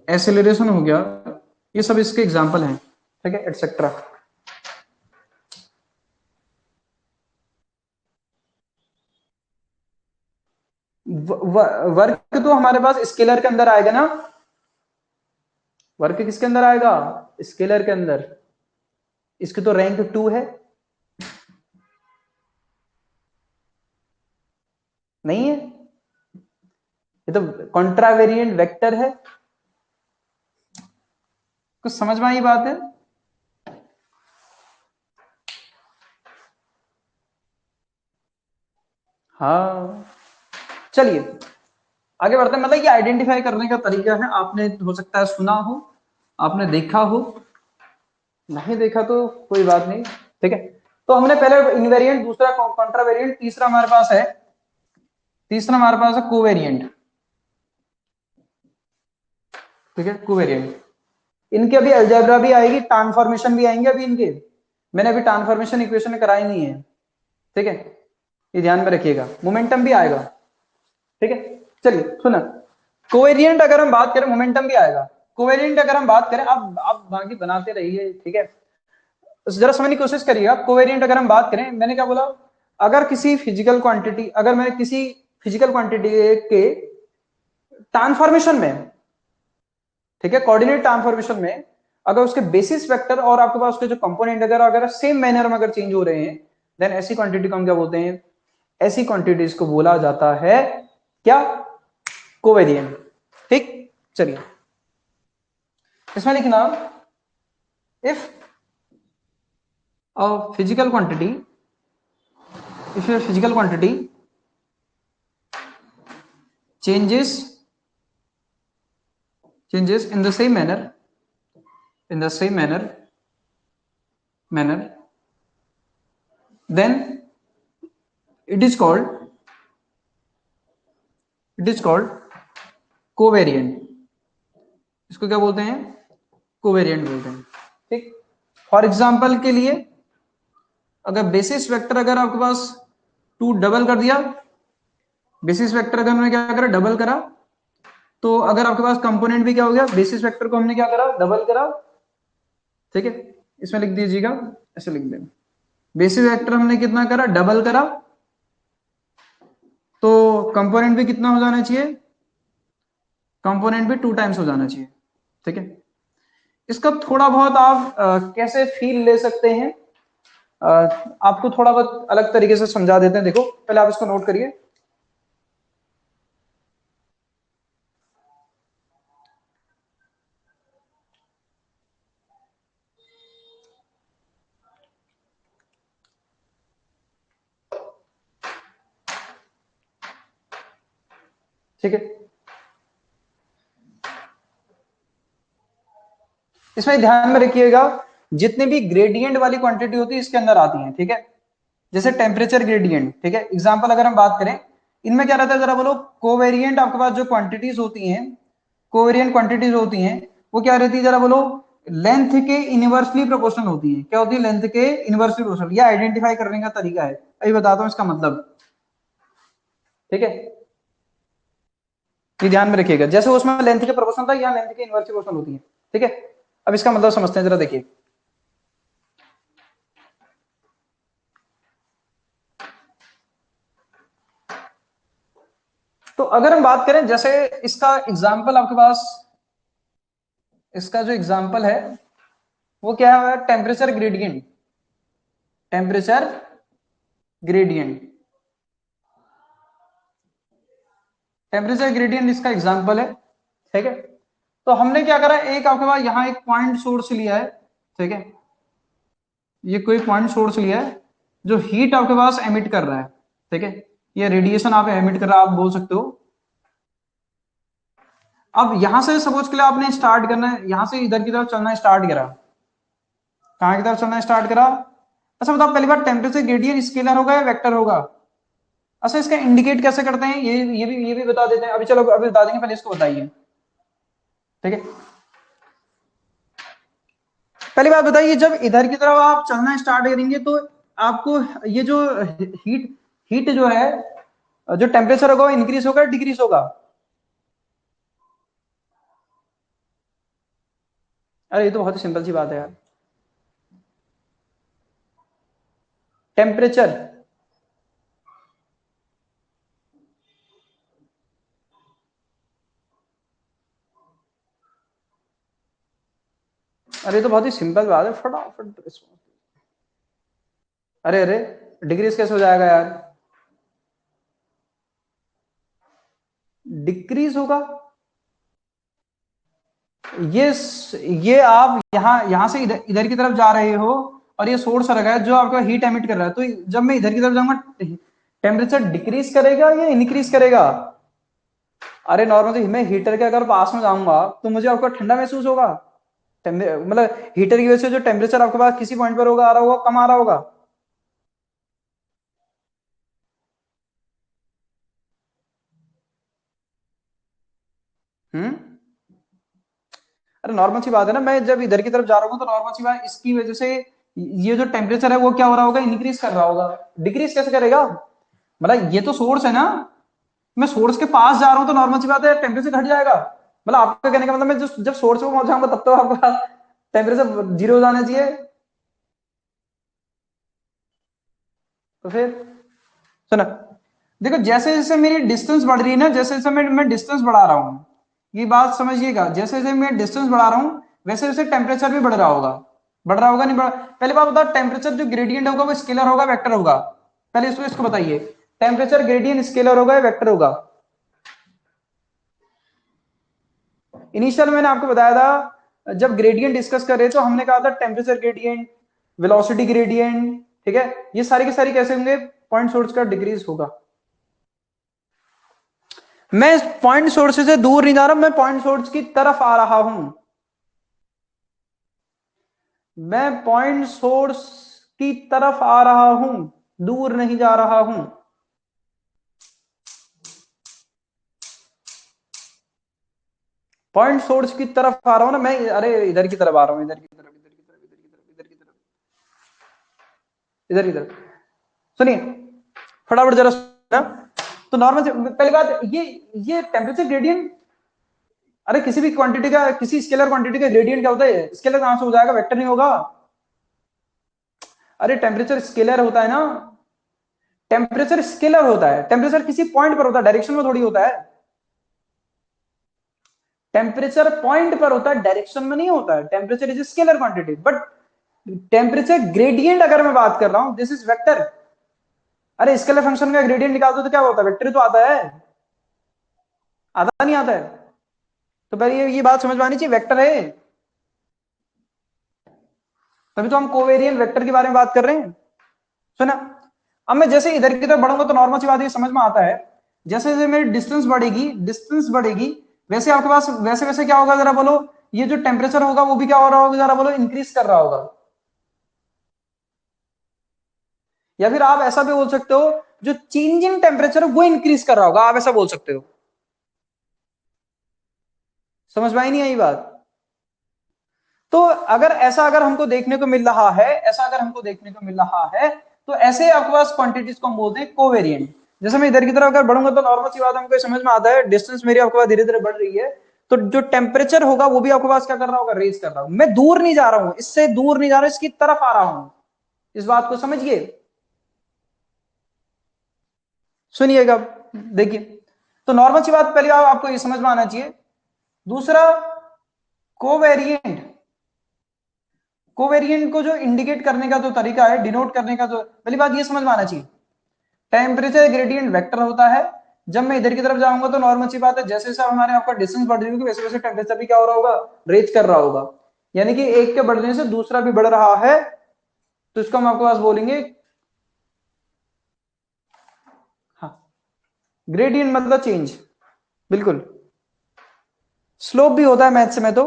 S1: एक्सेलरेशन हो गया, ये सब इसके एग्जाम्पल हैं। ठीक है, एटसेट्रा। वर्क तो हमारे पास स्केलर के अंदर आएगा ना, वर्क किसके अंदर आएगा, स्केलर के अंदर। इसकी तो रैंक 2 है, नहीं है, ये तो कॉन्ट्रावेरिएंट वेक्टर है। कुछ समझ में आई बात है? हाँ, चलिए आगे बढ़ते हैं। मतलब ये आइडेंटिफाई करने का तरीका है, आपने हो सकता है सुना हो, आपने देखा हो, नहीं देखा तो कोई बात नहीं। ठीक है, तो हमने पहले इनवेरिएंट, दूसरा कॉन्ट्रावेरिएंट, तीसरा हमारे पास है कोवेरिएंट। ठीक है, कोवेरिएंट। इनके अभी अलजेब्रा भी आएगी, ट्रांसफॉर्मेशन भी आएंगे अभी इनके, मैंने अभी ट्रांसफॉर्मेशन इक्वेशन कराई नहीं है। ठीक है, ये ध्यान में रखिएगा, मोमेंटम भी आएगा। ठीक है, चलिए सुना, कोवेरिएंट अगर हम बात करें, मोमेंटम भी आएगा। कोवेरिएंट अगर हम बात करें, आप बाकी बनाते रहिए। ठीक है, जरा समझने की कोशिश करिएगा। कोवेरिएंट अगर हम बात करें, मैंने क्या बोला, अगर किसी फिजिकल क्वांटिटी, अगर मैं किसी फिजिकल क्वांटिटी के ट्रांसफॉर्मेशन में, ठीक है, कोऑर्डिनेट ट्रांसफॉर्मेशन में, अगर उसके बेसिस वेक्टर और आपके पास उसके जो कंपोनेंट अगर सेम मैनर में अगर चेंज हो रहे हैं, देन ऐसी क्वांटिटी को हम क्या बोलते हैं, ऐसी क्वांटिटीज को बोला जाता है क्या, कोवेरिएंट। ठीक, चलिए इसमें लिखना, if a physical quantity, if your physical quantity changes in the same manner, then it is called covariant। इसको क्या बोलते हैं, कोवेरिएंट बोलते हैं। ठीक, फॉर एग्जांपल के लिए, अगर बेसिस वेक्टर अगर आपके पास 2 डबल कर दिया, बेसिस वेक्टर अगर हमने क्या करा, डबल करा, तो अगर आपके पास कंपोनेंट भी क्या हो गया, बेसिस वेक्टर को हमने क्या करा, डबल करा। ठीक है, इसमें लिख दीजिएगा, ऐसे लिख दें, बेसिस वेक्टर हमने कितना करा, डबल करा, तो कंपोनेंट भी कितना हो जाना चाहिए, कंपोनेंट भी 2 टाइम्स हो जाना चाहिए। ठीक है, इसका थोड़ा बहुत आप कैसे फील ले सकते हैं, आपको थोड़ा बहुत अलग तरीके से समझा देते हैं। देखो पहले आप इसको नोट करिए। ठीक है, इसमें ध्यान में रखिएगा, जितने भी ग्रेडियंट वाली क्वांटिटी होती है इसके अंदर आती है। ठीक है, जैसे टेम्परेचर ग्रेडियंट। ठीक है, एग्जांपल अगर हम बात करें, इनमें क्या रहता है, जरा बोलो, कोवेरिएंट आपके पास जो क्वांटिटीज होती हैं, कोवेरिएंट क्वांटिटीज होती हैं, वो क्या रहती है, जरा बोलो, लेंथ के इनवर्सली प्रोपोर्शनल होती है। क्या होती है, लेंथ के इनवर्सली प्रोपोर्शनल। ये आइडेंटिफाई करने का तरीका है, अभी बताता हूं इसका मतलब। ठीक है, ये ध्यान में रखिएगा, जैसे उसमें लेंथ के प्रोपोर्शनल था, यहाँ लेंथ के इनवर्सली प्रोपोर्शनल होती है। ठीक है, अब इसका मतलब समझते हैं, जरा देखिए। तो अगर हम बात करें, जैसे इसका एग्जाम्पल आपके पास, इसका जो एग्जाम्पल है वो क्या है, temperature gradient. Temperature gradient, temperature gradient इसका एग्जाम्पल है। ठीक है, तो हमने क्या करा, एक आपके पास यहाँ एक पॉइंट सोर्स लिया है। ठीक है, ये कोई पॉइंट सोर्स लिया है जो हीट आपके पास एमिट कर रहा है। ठीक है, ये रेडिएशन आप एमिट कर रहा है, आप बोल सकते हो। अब यहां से सपोज के लिए आपने स्टार्ट करना है, यहां से इधर की तरफ चलना स्टार्ट करा, कहां की तरफ चलना स्टार्ट करा? अच्छा बताओ पहली बार टेम्परेचर ग्रेडियंट स्केलर होगा या वेक्टर होगा? अच्छा इसका इंडिकेट कैसे करते हैं ये भी बता देते हैं। अभी चलो अभी बता देंगे, पहले इसको बताइए। ठीक है, पहली बात बताइए, जब इधर की तरफ आप चलना स्टार्ट करेंगे तो आपको ये जो हीट हीट जो है, जो टेम्परेचर होगा वो इंक्रीज होगा डिक्रीज होगा? अरे ये तो बहुत ही सिंपल सी बात है यार। टेम्परेचर, अरे ये तो बहुत ही सिंपल बात है, फटाफट response। अरे अरे, डिक्रीज कैसे हो जाएगा यार? डिक्रीज होगा? ये ये आप यहाँ यहाँ से इधर इधर की तरफ जा रहे हो और ये सोर्स रखा है जो आपका हीट एमिट कर रहा है, तो जब मैं इधर की तरफ जाऊंगा टेम्परेचर डिक्रीज करेगा या इंक्रीज करेगा? अरे नॉर्मली मैं हीटर के अगर पास में जाऊंगा तो मुझे आपको ठंडा महसूस होगा? मतलब हीटर की वजह से जो टेम्परेचर आपके पास किसी पॉइंट पर होगा, आ रहा होगा, कम आ रहा होगा। हम्म। अरे नॉर्मल सी बात है ना, मैं जब इधर की तरफ जा रहा हूँ तो नॉर्मल सी बात, इसकी वजह से ये जो टेम्परेचर है वो क्या हो रहा होगा, इंक्रीज कर रहा होगा। डिक्रीज कैसे करेगा? मतलब ये तो सोर्स है ना, मैं सोर्स के पास जा रहा हूँ तो नॉर्मल सी बात है टेम्परेचर घट जाएगा। मतलब आपका कहने का मतलब मैं जब सोर्स पे पहुंच जाऊंगा तब तो आपका टेम्परेचर जीरो हो जाना चाहिए। तो फिर सुना, देखो जैसे जैसे मेरी डिस्टेंस बढ़ रही है ना, जैसे जैसे मैं डिस्टेंस बढ़ा रहा हूँ, ये बात समझिएगा, जैसे जैसे मैं डिस्टेंस बढ़ा रहा हूँ वैसे वैसे टेम्परेचर भी बढ़ रहा होगा। बढ़ रहा होगा नहीं बढ़? पहले बात बताओ, टेम्परेचर जो ग्रेडियंट होगा वो स्केलर होगा वेक्टर होगा? पहले इसको इसको बताइए, टेम्परेचर ग्रेडियंट स्केलर होगा या वेक्टर होगा? इनिशियल मैंने आपको बताया था, जब ग्रेडियंट डिस्कस कर रहे तो हमने कहा था टेम्परेचर ग्रेडियंट, वेलोसिटी ग्रेडियंट, ठीक है, ये सारी की सारी कैसे होंगे, पॉइंट सोर्स का डिक्रीज होगा। मैं पॉइंट सोर्स से दूर नहीं जा रहा, मैं पॉइंट सोर्स की तरफ आ रहा हूं। मैं पॉइंट सोर्स की तरफ आ रहा हूं, दूर नहीं जा रहा हूं। पॉइंट सोर्स की तरफ आ रहा हूं ना मैं, अरे इधर की तरफ आ रहा हूं, इधर की तरफ, इधर की तरफ, इधर की तरफ, इधर की तरफ, इधर की तरफ। सुनिए फटाफट जरा सुना। तो नॉर्मल से पहली बात, ये टेम्परेचर ग्रेडियंट, अरे किसी भी क्वांटिटी का, किसी स्केलर क्वांटिटी का ग्रेडियंट क्या होता है? स्केलर कहां से हो जाएगा, वेक्टर नहीं होगा? अरे टेम्परेचर स्केलर होता है ना, टेम्परेचर स्केलर होता है, टेम्परेचर किसी पॉइंट पर होता है, डायरेक्शन में थोड़ी होता है। टेम्परेचर पॉइंट पर होता है, डायरेक्शन में नहीं होता है। Temperature is scalar quantity, but temperature gradient अगर मैं बात कर रहा हूं, दिस इज वेक्टर। अरे स्केलर फंक्शन का ग्रेडियंट निकाल दो तो क्या होता है, वेक्टर तो आता है, आता नहीं आता है? तो पहले ये बात समझ में आनी चाहिए, वेक्टर है, तभी तो हम कोवेरिएंट वेक्टर के बारे में बात कर रहे हैं। सुना, अब मैं जैसे इधर की तरफ बढ़ूंगा तो नॉर्मल सी बात ये समझ में आता है, जैसे जैसे मेरी डिस्टेंस बढ़ेगी वैसे आपके पास वैसे वैसे क्या होगा जरा बोलो, ये जो टेम्परेचर होगा वो भी क्या हो रहा होगा जरा बोलो, इंक्रीज कर रहा होगा। या फिर आप ऐसा भी बोल सकते हो, जो चेंज इन टेम्परेचर वो इंक्रीज कर रहा होगा, आप ऐसा बोल सकते हो। समझ में आई नहीं आई बात? तो अगर हमको देखने को मिल रहा है, ऐसा अगर हमको देखने को मिल रहा है, तो ऐसे आपके पास क्वांटिटीज को हम बोलते हैं कोवेरिएंट। जैसे मैं इधर की तरफ अगर बढ़ूंगा तो नॉर्मल सी बात हमको समझ में आता है, डिस्टेंस मेरी आपके पास धीरे धीरे बढ़ रही है, तो जो टेम्परेचर होगा वो भी आपके पास क्या कर रहा होगा, रेज कर रहा हूं। मैं दूर नहीं जा रहा हूं, इससे दूर नहीं जा रहा हूं, इसकी तरफ आ रहा हूं। इस बात को समझिए, सुनिएगा, देखिए। तो नॉर्मल सी बात पहले आपको ये समझ में आना चाहिए। दूसरा, कोवेरिएंट, कोवेरिएंट को जो इंडिकेट करने का जो तरीका है, डिनोट करने का जो, पहली बात ये समझ में आना चाहिए, टेम्परेचर ग्रेडियंट वेक्टर होता है। जब मैं इधर की तरफ जाऊंगा तो नॉर्मल सी बात है, जैसे जैसे हमारे आपका डिस्टेंस बढ़ रही होगी वैसे वैसे टेम्परेचर भी क्या हो रहा होगा, रेज कर रहा होगा। यानी कि एक के बढ़ने से दूसरा भी बढ़ रहा है, तो इसको हम आपके पास बोलेंगे, हाँ, ग्रेडियंट मतलब चेंज, बिल्कुल। स्लोप भी होता है मैथ्स में, तो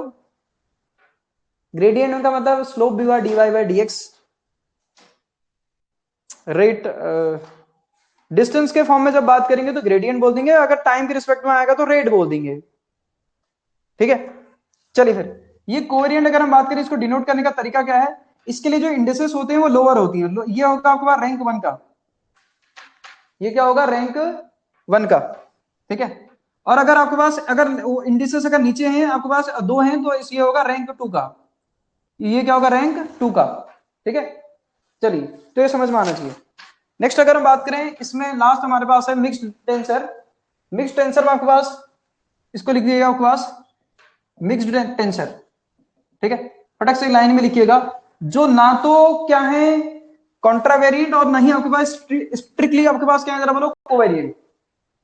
S1: ग्रेडियंट का मतलब स्लोप भी हुआ dy by dx। Rate distance के फॉर्म में जब बात करेंगे तो ग्रेडियंट बोल देंगे, अगर टाइम के रिस्पेक्ट में आएगा तो रेट बोल देंगे। ठीक है, चलिए फिर ये कोवेरिएंट अगर हम बात करें, इसको डिनोट करने का तरीका क्या है? इसके लिए जो इंडिसेस होते हैं वो लोअर होती हैं। ये होगा आपके पास रैंक 1 का, ये क्या होगा? रैंक 1 का। ठीक है, और अगर आपके पास अगर इंडिसेस अगर नीचे हैं, आपके पास 2 हैं, तो ये होगा रैंक 2 का। ये क्या होगा? रैंक 2 का। ठीक है, चलिए, तो ये समझ में आना चाहिए। नेक्स्ट अगर हम बात करें, इसमें लास्ट हमारे पास है मिक्स्ड टेंसर। मिक्स्ड टेंसर में आपके पास, इसको लिख दिएगा आपके पास मिक्स्ड टेंसर। ठीक है, फटक से लाइन में लिखिएगा, जो ना तो क्या है कॉन्ट्रावेरिएंट और नहीं आपके पास स्ट्रिक्टली आपके पास क्या है, जरा बोलो, कोवेरिएंट।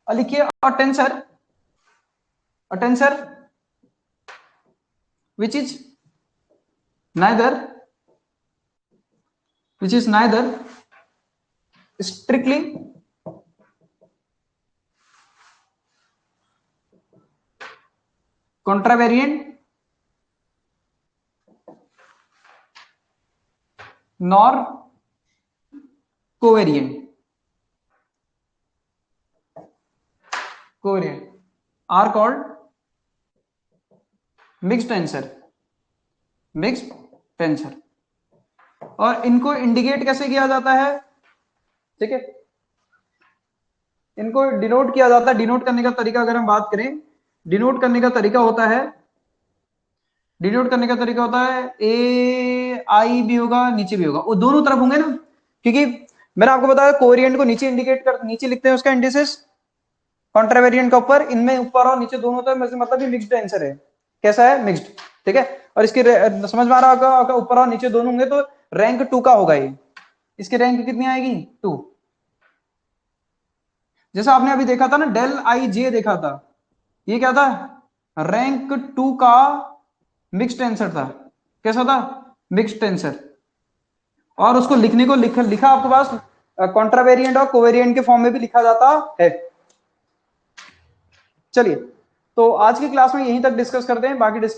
S1: और लिखिए अ tensor which is neither strictly contravariant nor covariant are called mixed tensor। और इनको इंडिकेट कैसे किया जाता है? ठीक है, इनको डिनोट किया जाता है। डिनोट करने का तरीका अगर हम बात करें, डिनोट करने का तरीका होता है, ए आई भी होगा, नीचे भी होगा, वो दोनों तरफ होंगे ना, क्योंकि मैंने आपको बताया कोवेरिएंट को नीचे इंडिकेट कर, नीचे लिखते हैं उसका इंडिसेस, कॉन्ट्रावेरिएंट का ऊपर, इनमें ऊपर और नीचे दोनों तरफ, मतलब ये मिक्स्ड आंसर है। कैसा है? मिक्स्ड। ठीक है, और इसकी समझ में आ रहा होगा, अगर ऊपर और नीचे दोनों होंगे तो रैंक 2 का होगा ये। इसकी रैंक कितनी आएगी? 2। जैसा आपने अभी देखा था ना, डेल आई जे देखा था, ये क्या था? रैंक 2 का मिक्स्ड आंसर था। कैसा था? Mixed answer. और उसको लिखने को लिखा आपके पास कॉन्ट्रावेरिएंट और कोवेरिएंट के फॉर्म में भी लिखा जाता है। चलिए, तो आज की क्लास में यहीं तक डिस्कस करते हैं, बाकी